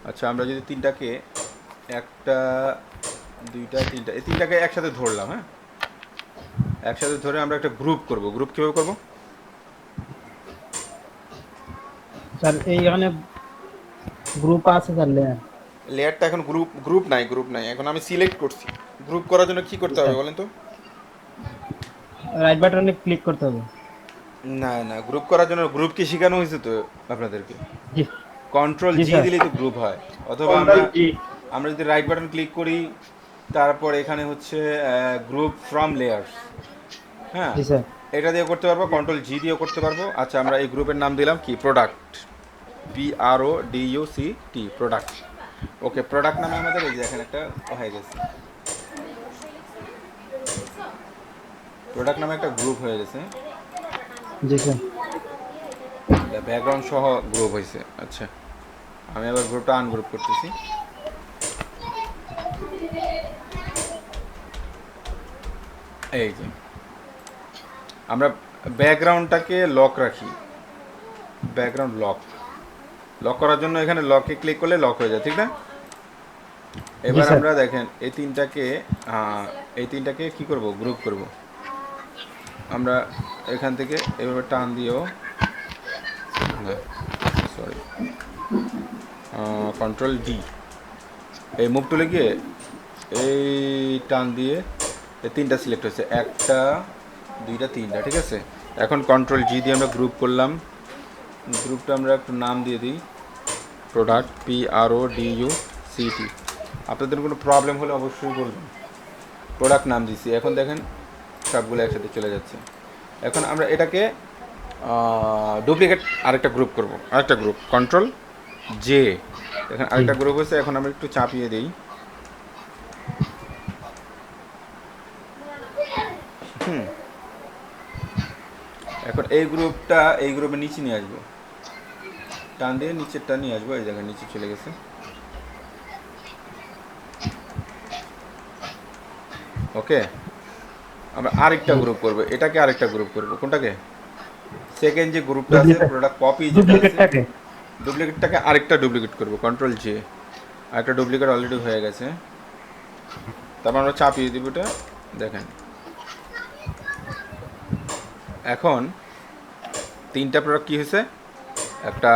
আচ্ছা, আমরা যদি তিনটাকে একটা, দুইটা, তিনটা, এই তিনটাকে একসাথে ধরলাম, হ্যাঁ, একসাথে ধরে আমরা একটা গ্রুপ করব। গ্রুপ কীভাবে করবো? স্যার এইখানে গ্রুপ আছে স্যার, লেয়ার। লেয়ারটা এখন গ্রুপ নাই, এখন আমি সিলেক্ট করছি। গ্রুপ করার জন্য কি করতে হবে বলেন তো? রাইট বাটনে ক্লিক করতে হবে। না না, গ্রুপ করার জন্য গ্রুপ কি শেখানো হয়েছে তো আপনাদেরকে? জি কন্ট্রোল জি জি স্যার। দিলেই তো গ্রুপ হয়। অথবা কন্ট্রোল জি। আমরা যদি রাইট বাটন ক্লিক করি, তারপর এখানে হচ্ছে গ্রুপ ফ্রম লেয়ার্স, হ্যাঁ, জি স্যার। এটা দিয়ে করতে পারবো, কন্ট্রোল জি দিয়েও করতে পারবো। আচ্ছা, আমরা এই গ্রুপের নাম দিলাম কি, প্রোডাক্ট, PRODUCT, প্রোডাক্ট। ওকে, প্রোডাক্ট নামে আমাদের এই যে এখানে একটা হয়ে গেছে, প্রোডাক্ট নামে একটা গ্রুপ হয়ে গেছে, জি স্যার। ব্যাকগ্রাউন্ড সহ গ্রুপ হয়েছে। আচ্ছা, আমি আবার গ্রুপটা আনগ্রুপ করতেছি। এই যে আমরা ব্যাকগ্রাউন্ডটাকে লক রাখি, ব্যাকগ্রাউন্ড লক করার জন্য এখানে লকে ক্লিক করলে লক হয়ে যায়, ঠিক না? এবার স্যার। আমরা দেখেন এই তিনটাকে কি করব, গ্রুপ করব। আমরা এখান থেকে এভাবে টান দিয়েও, না সরি, কন্ট্রোল ডি, এই মুভ টুলে গিয়ে এই টান দিয়ে এই তিনটা সিলেক্ট হয়েছে, একটা, দুইটা, তিনটা, ঠিক আছে? এখন কন্ট্রোল জি দিয়ে আমরা গ্রুপ করলাম। গ্রুপটা আমরা একটু নাম দিয়ে দিই, প্রোডাক্ট, PRODUCT। আপনাদের কোনো প্রবলেম হলে অবশ্যই বলবেন। প্রোডাক্ট নাম দিছি, এখন দেখেন সবগুলো একসাথে চলে যাচ্ছে। এখন আমরা এটাকে ডুপ্লিকেট আরেকটা গ্রুপ করব, আরেকটা গ্রুপ, কন্ট্রোল জে, এখন আরেকটা গ্রুপ হয়েছে। এখন আমরা একটু চাপিয়ে দিই, এখন এই গ্রুপে নিচে নিয়ে আসবো, টান দিয়ে নিচেরটা নিয়ে আসবো, এই জায়গায় নিচে চলে গেছে। ওকে, আমরা আরেকটা গ্রুপ করবো, এটাকে আরেকটা গ্রুপ করবো, কোনটাকে? সেকেন্ড যে গ্রুপটা আছে, প্রোডাক্ট কপি যেটা আছে, ডুপ্লিকেটটাকে। ডুপ্লিকেটটাকে আরেকটা ডুপ্লিকেট করবো, কন্ট্রোল জে। আরেকটা ডুপ্লিকেট অলরেডি হয়ে গেছে, তারপর আমরা চাপিয়ে দিব এটা, দেখেন। এখন তিনটা প্রোডাক্ট কী হয়েছে, একটা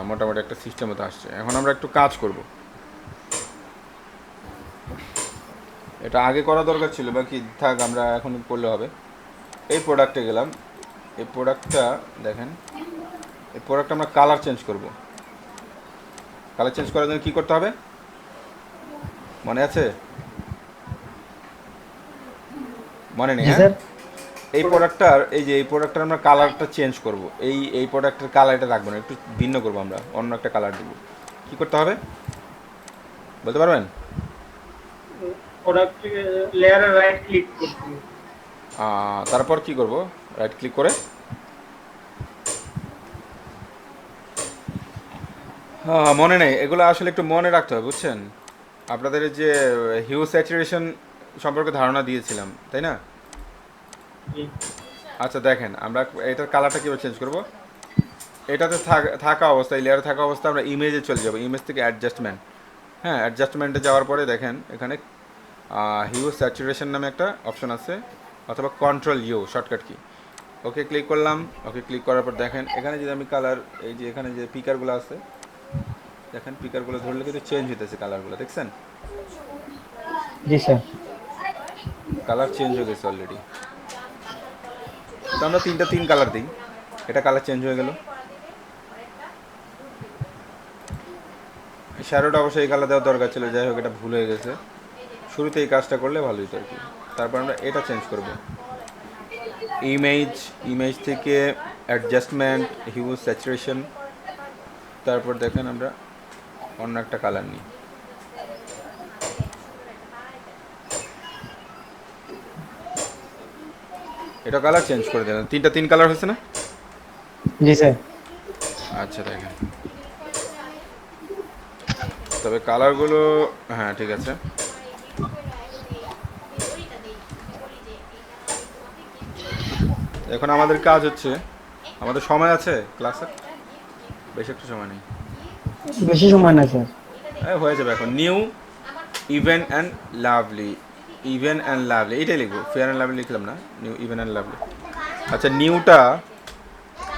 মোটামুটি একটা সিস্টেম মতো আসছে। এখন আমরা একটু কাজ করব, এটা আগে করা দরকার ছিল, বাকি থাক, আমরা এখন করলে হবে। এই প্রোডাক্টে গেলাম, এই প্রোডাক্টটা দেখেন, এই প্রোডাক্টটা আমরা কালার চেঞ্জ করব। কালার চেঞ্জ করার জন্য কী করতে হবে মনে আছে? মনে নেই, হ্যাঁ? এই প্রোডাক্টটার, এই প্রোডাক্টটার আমরা কালারটা চেঞ্জ করব। এই প্রোডাক্টের কালারটা রাখবো না, একটু ভিন্ন করবো, আমরা অন্য একটা কালার দেবো। কী করতে হবে বলতে পারবেন? প্রোডাক্ট লেয়ারে রাইট ক্লিক করতে হবে। তারপর কি করব, রাইট ক্লিক করে মনে নেই, এগুলো আসলে একটু মনে রাখতে হবে, বুঝছেন? আপনাদের যে হিউ স্যাচুরেশন সম্পর্কে ধারণা দিয়েছিলাম, তাই না? জি। আচ্ছা দেখেন, আমরা এটার কালারটা কীভাবে চেঞ্জ করব। এটাতে থাকা অবস্থায়, লেয়ারে থাকা অবস্থা আমরা ইমেজে চলে যাব, ইমেজ থেকে অ্যাডজাস্টমেন্ট। হ্যাঁ, অ্যাডজাস্টমেন্টে যাওয়ার পরে দেখেন এখানে হিউ স্যাচুরেশন নামে একটা অপশন আছে, অথবা control you shortcut key. Okay click করলাম। ওকে ক্লিক করার পর দেখেন এখানে যদি আমি কালার, এই যে এখানে যে পিকারগুলো আছে, দেখেন পিকারগুলো ধরলে কিন্তু চেঞ্জ হইতেছে কালারগুলো, দেখছেন? জি স্যার। কালার চেঞ্জ হয়ে গেছে অলরেডি। তো আমরা তিন কালার দিই, এটা কালার চেঞ্জ হয়ে গেল। শ্যাডোটা অবশ্যই এই কালার দেওয়ার দরকার ছিল, যাই হোক এটা ভুল হয়ে গেছে। শুরুতে এই কাজটা করলে ভালো হতো আর কি। তারপর আমরা এটা চেঞ্জ করব, ইমেজ থেকে অ্যাডজাস্টমেন্ট, হিউ স্যাচুরেশন। তারপর দেখেন আমরা অন্য একটা কালার নিই। এটা কালার চেঞ্জ করে দিলাম, তিন কালার হয়েছে না? জি স্যার। আচ্ছা দেখেন, তবে কালারগুলো, হ্যাঁ ঠিক আছে। এখন আমাদের কাজ হচ্ছে, আমাদের সময় আছে ক্লাসে, বেশি একটা সময় নেই। বেশি সময় না স্যার। হয়ে যাবে এখন। New even and lovely, even and lovely এইটাই লিখবো, ফেয়ার অ্যান্ড লাভলি লিখলাম না, নিউ ইভেন অ্যান্ড লাভলি। আচ্ছা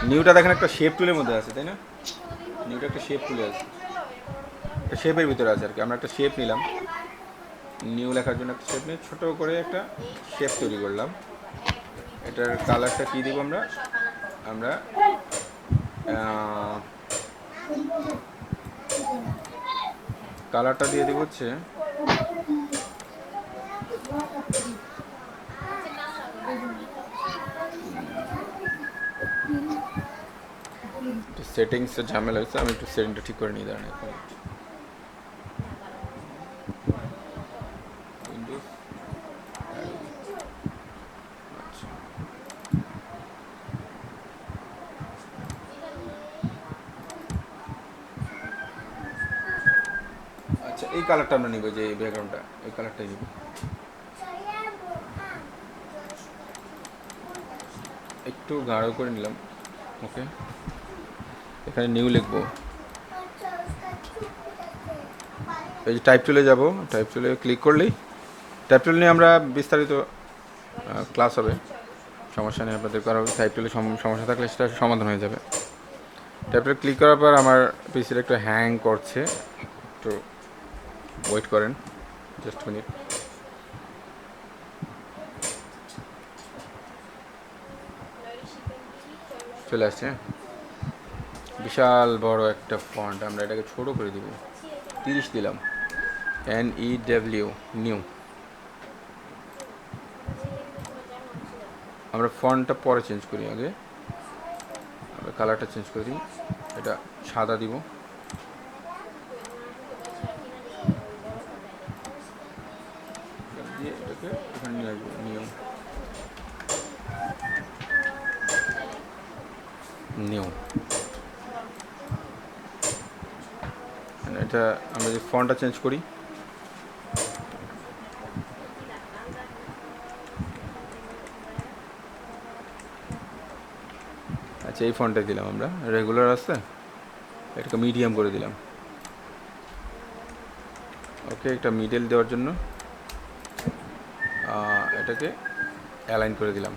নিউটা দেখেন একটা শেপ টুলের মধ্যে আছে, তাই না? নিউটা একটা শেপ টুলে আছে, একটা শেপের ভিতরে আছে আর কি। আমরা একটা শেপ নিলাম, নিউ লেখার জন্য একটা শেপ নিয়ে ছোটো করে একটা শেপ তৈরি করলাম। এটার কালারটা কী দিব আমরা, আমরা কালারটা দিয়ে দিব হচ্ছে সেটিংসের ঝামেলা হচ্ছে, আমি একটু সেটিংটা ঠিক করে নিয়ে দাঁড়ান। উইন্ডোজ, আচ্ছা আচ্ছা, এই কালারটা আমরা নিব, যে এই ব্যাকগ্রাউন্ডটা, এই কালারটাই নিব। একটু গাঢ় করে নিলাম। ওকে, এখানে নিউ লিখবো। এই যে টাইপ টুলে যাব, টাইপ টুলে ক্লিক করলেই, টাইপ টুল নিয়ে আমরা বিস্তারিত ক্লাস হবে, সমস্যা নেই আপনাদের করা হবে। টাইপ টুলে সমস্যা থাকলে সেটা সমাধান হয়ে যাবে। টাইপ টুলে ক্লিক করার পর আমার পিসিটা একটু হ্যাং করছে, একটু ওয়েট করেন, জাস্ট মিনিট। চলে আসছে, বিশাল বড় একটা ফন্ট, আমরা এটাকে ছোট করে দিব, 30 দিলাম, NEW নিউ। আমরা ফন্টটা পরে চেঞ্জ করি, আগে আমরা কালারটা চেঞ্জ করে দিই, এটা সাদা দিব। দিয়ে এটাকে এখানে নিয়ে আসবো, নিউ নিউ। এটা আমরা যে ফন্টটা চেঞ্জ করি, আচ্ছা এই ফন্টটাই দিলাম আমরা, রেগুলার আছে, এটাকে মিডিয়াম করে দিলাম। ওকে, একটা মিডল দেওয়ার জন্য এটাকে অ্যালাইন করে দিলাম।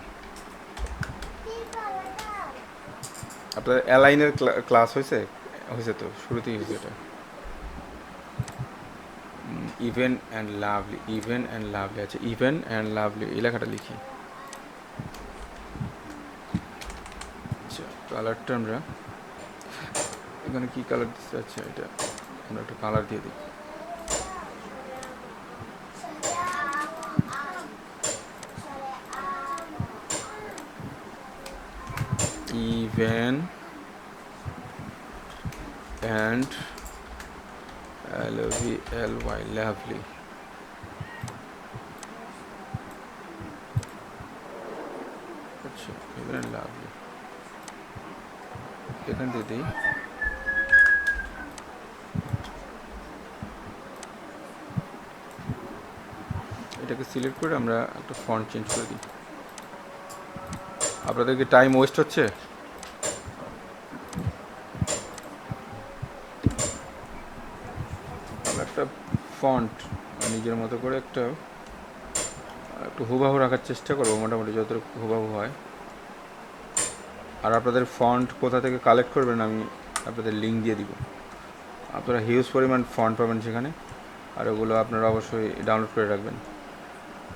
আপনার অ্যালাইনের ক্লাস হয়েছে তো, শুরুতেই হয়েছে এটা। Even and lovely, even and lovely, আচ্ছা ইভেন অ্যান্ড লাভলি এই লেখাটা লিখি। আচ্ছা, কালারটা আমরা এখানে কী কালার দিচ্ছি, আচ্ছা এটা আমরা একটা কালার দিয়ে দিই। Even and LOVLY lovely. আচ্ছা ইভেন অ্যান্ড লাভলি এখান দিয়ে দিই। এটাকে সিলেক্ট করে আমরা একটা ফন্ট চেঞ্জ করে দিই। আপনাদের কি টাইম ওয়েস্ট হচ্ছে? আমরা একটা ফন্ট নিজের মতো করে একটু হুবাহু রাখার চেষ্টা করবো, মোটামুটি যতটুকু হুবাহু হয়। আর আপনাদের ফন্ট কোথা থেকে কালেক্ট করবেন আমি আপনাদের লিঙ্ক দিয়ে দিব। আপনারা হিউজ পরিমাণ ফন্ট পাবেন সেখানে, আর ওগুলো আপনারা অবশ্যই ডাউনলোড করে রাখবেন,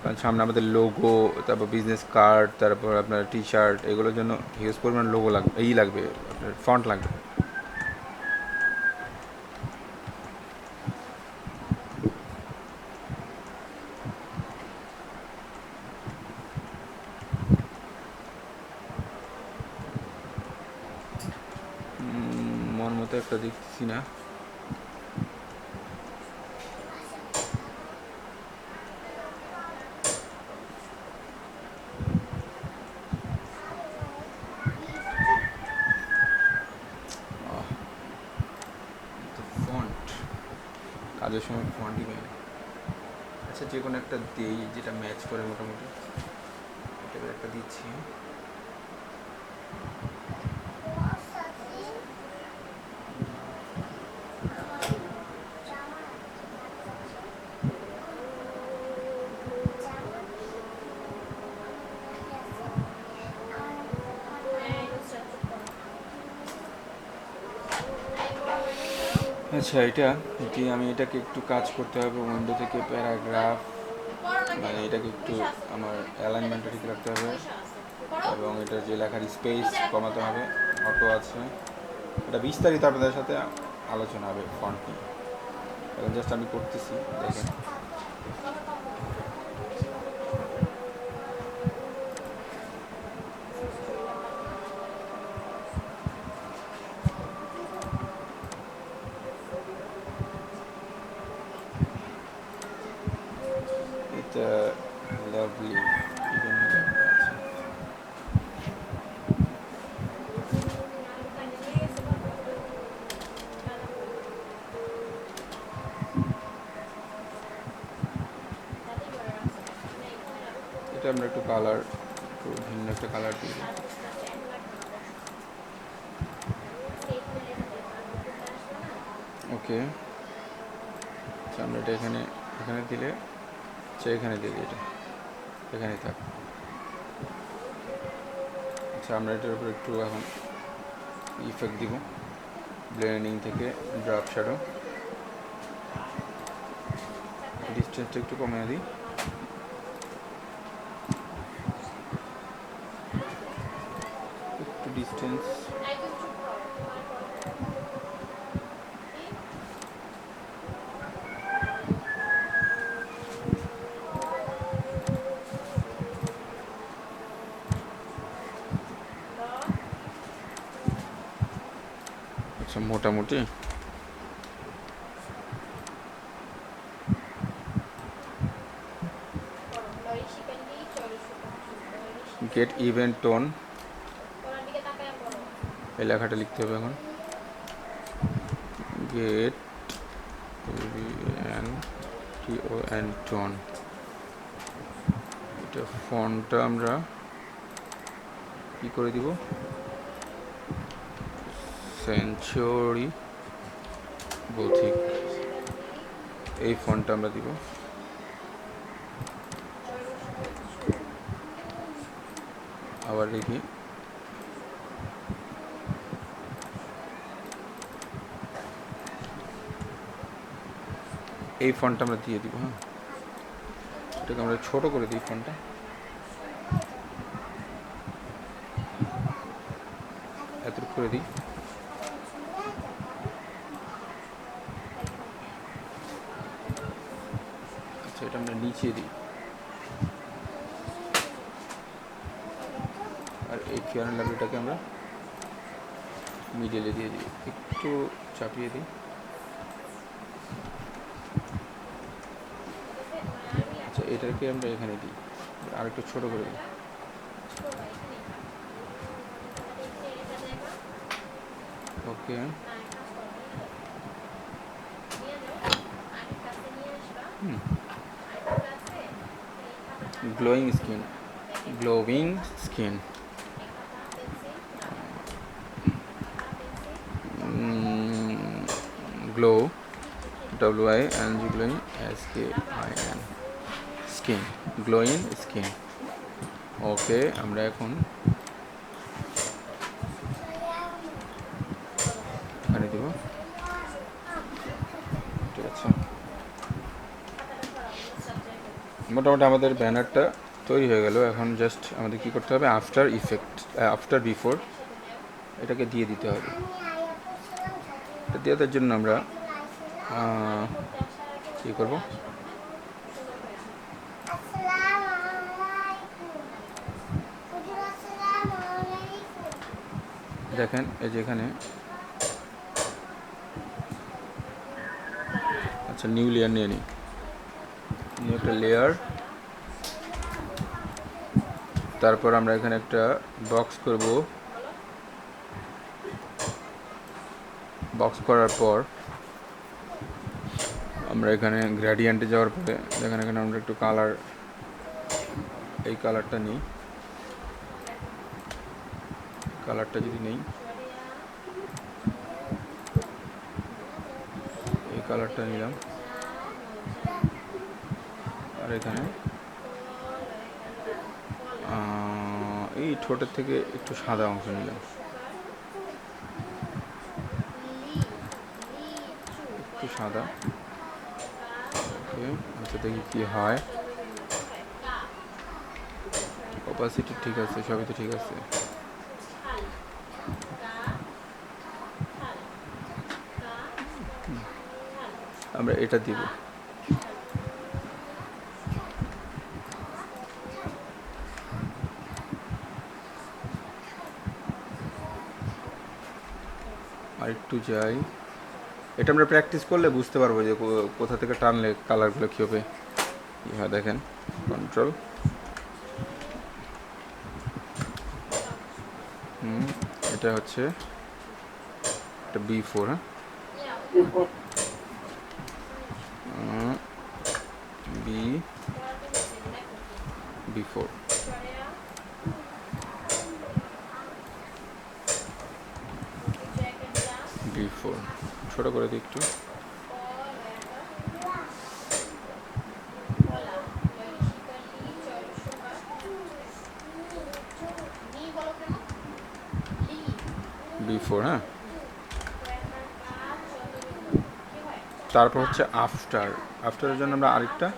কারণ সামনে আমাদের লোগো, তারপর বিজনেস কার্ড, তারপর আপনার টি শার্ট, এগুলোর জন্য হিউজ পরিমাণ লোগো লাগবে, লাগবে আপনার ফন্ট লাগবে। মন মতো একটা দেখছি না। ফন্ট কাজের সময় ফন্টই পাই না। আচ্ছা, যে কোনো একটা দিই যেটা ম্যাচ করে মোটামুটি। এটা একটা দিচ্ছি। আচ্ছা, এটি আমি এটাকে একটু কাজ করতে হবে উইন্ডো থেকে, প্যারাগ্রাফ, মানে এটাকে একটু আমার অ্যালাইনমেন্টটা ঠিক রাখতে হবে, এবং এটার যে লেখার স্পেস কমাতে হবে। অটো আছে, এটা বিস্তারিত আপনাদের সাথে আলোচনা হবে ফন্ট নিয়ে। এখন জাস্ট আমি করতেছি, দেখেন। এটা লাভলি, এটা আমরা একটু কালার, একটু ভিন্ন একটা কালার দিই। ওকে, আচ্ছা আমরা এটা এখানে দিলে, আচ্ছা এখানে দিয়ে দিই, এটা এখানে থাক। আচ্ছা, আমরা এটার উপর একটু এখন ইফেক্ট দিব, ব্লেন্ডিং থেকে ড্রপ শ্যাডো, ডিস্টেন্সটা একটু কমিয়ে দিই। একটু ডিস্টেন্স, আচ্ছা মোটামুটি গেট ইভেন্ট টোন, এই লেখাটা লিখতে হবে এখন। গেট ইভেন টোন, এটা ফন্টটা আমরা কি করে দিব, সেঞ্চুরি গথিক, এই ফন্টটা আমরা দিব। আবার দেখি, এই ফন্টটা আমরা দিয়ে দিব। হ্যাঁ, এটাকে আমরা ছোট করে দিই ফন্টটা, এতটুকু করে দিই। আচ্ছা, এটা আমরা নিচে দিই, আর এই ফেয়ার অ্যান্ড লাভলিটাকে আমরা মিডলে দিয়ে দিই, একটু চাপিয়ে দিই। আচ্ছা, এটাকে আমরা এখানে দিই, আর একটু ছোট করে দিই। Okay, glowing skin, glowing skin, glow, WING, glowing, SKIN, skin, glowing skin. Okay, আমরা এখন এখানে দিব, ঠিক আছে। মোটামুটি আমাদের ব্যানারটা তৈরি হয়ে গেল। এখন জাস্ট আমাদের কী করতে হবে, আফটার ইফেক্ট, আফটার বিফোর এটাকে দিয়ে দিতে হবে। এটা দেওয়ার জন্য আমরা কী করব, দেখেন এই যে এখানে, আচ্ছা নিউ লেয়ার নিয়ে নিই, নিউ একটা লেয়ার। তারপর আমরা এখানে একটা বক্স করব। বক্স করার পর আমরা এখানে গ্রেডিয়েন্টে যাওয়ার পরে দেখেন এখানে আমরা একটু কালার, এই কালারটা নিই, কালারটা যদি নেই, এই কালারটা নিলাম, আর এখানে এই ঠোঁটের থেকে একটু সাদা অংশ নিলাম, একটু সাদা। ওকে, আচ্ছা দেখি কি হয়। অপাসিটি ঠিক আছে, সবই তো ঠিক আছে। আমরা এটা দিব, আর একটু যাই। এটা আমরা প্র্যাকটিস করলে বুঝতে পারবো যে কোথা থেকে টানলে কালারগুলো কী হবে। হ্যাঁ দেখেন, কন্ট্রোল, এটা হচ্ছে এটা B4, হ্যাঁ B4, B4 ছোটো করে দিই একটু। B4, হ্যাঁ। তারপর হচ্ছে আফটার, আফটারের জন্য আমরা আরেকটা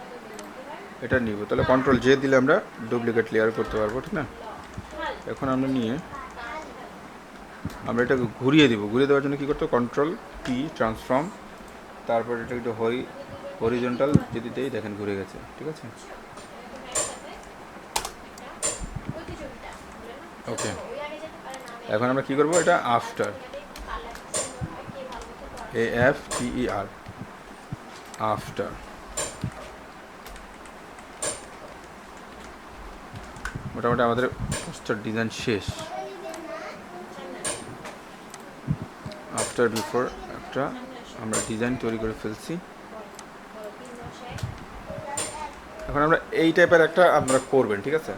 এটা নিব। তাহলে কন্ট্রোল জে দিলে আমরা ডুপ্লিকেট লেয়ার করতে পারবো, ঠিক না। এখন আমরা নিয়ে আমরা এটাকে ঘুরিয়ে দিব। ঘুরিয়ে দেওয়ার জন্য কী করতে হবে, কন্ট্রোল পি, ট্রান্সফর্ম, তারপর এটা একটু হরিজন্টাল যদি দেই, দেখেন ঘুরে গেছে, ঠিক আছে। ওকে, এখন আমরা কী করবো, এটা আফটার, AFTER, আফটার। মোটামুটি আমাদের পোস্টার ডিজাইন শেষ। আফটার বিফোর একটা আমরা ডিজাইন তৈরি করে ফেলছি। এখন আমরা এই টাইপের একটা আপনারা করবেন, ঠিক আছে।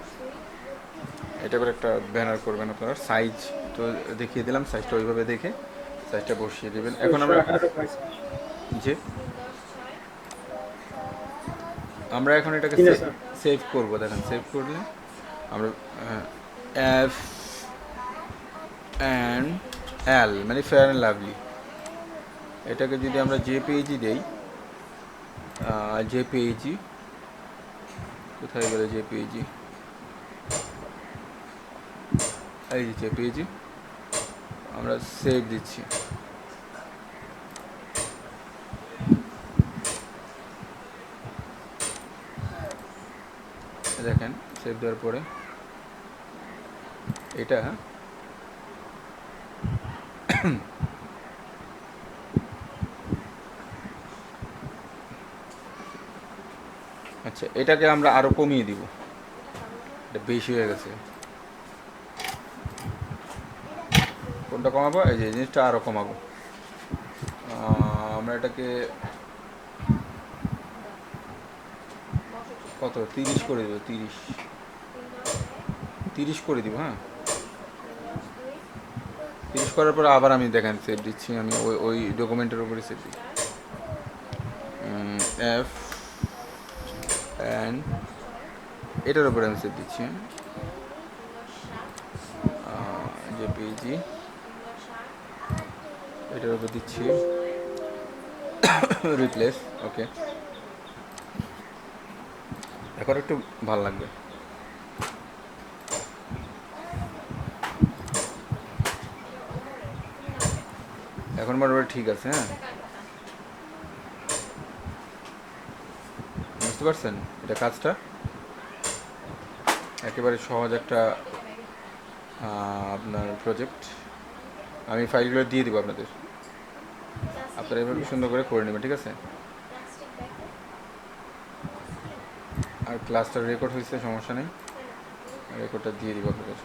এই টাইপের একটা ব্যানার করবেন আপনারা। সাইজ তো দেখিয়ে দিলাম, সাইজটা ওইভাবে দেখে সাইজটা বসিয়ে দেবেন। এখন আমরা এখন এটাকে সেভ করব। দেখেন সেভ করলে আমরা FNL মানে ফেয়ার অ্যান্ড লাভলি, এটাকে যদি আমরা JPEG দেই, JPEG কোথায় গেলে, JPEG, এই যে JPEG, আমরা সেভ দিচ্ছি। দেখেন সেভ দেওয়ার পরে এটা আচ্ছা, এটাকে আমরা আরো কমিয়ে দিব, এটা বেশি হয়ে গেছে। কোনটা কমাবো, এই যে জিনিসটা আরো কমাবো। আমরা এটাকে কত 30 করে দেবো, 30 করে দিব। হ্যাঁ, 30 করার পর আবার আমি দেখেন সেভ দিচ্ছি, আমি ওই ওই ডকুমেন্টের উপরে সেভ দিই। এফ অ্যান্ড এটার উপরে আমি সেভ দিচ্ছি। জেপিজি এটার উপর দিচ্ছি রিপ্লেস। ওকে, এখন একটু ভালো লাগবে। এখন মোটামুটি ঠিক আছে। হ্যাঁ, বুঝতে পারছেন এটা কাজটা একেবারে সহজ একটা আপনার প্রজেক্ট। আমি ফাইলগুলো দিয়ে দিব আপনাদের, আপনারা এভাবে সুন্দর করে করে নেবেন, ঠিক আছে? আর ক্লাসটা রেকর্ড হয়েছে, সমস্যা নেই, রেকর্ডটা দিয়ে দিব আপনাদের।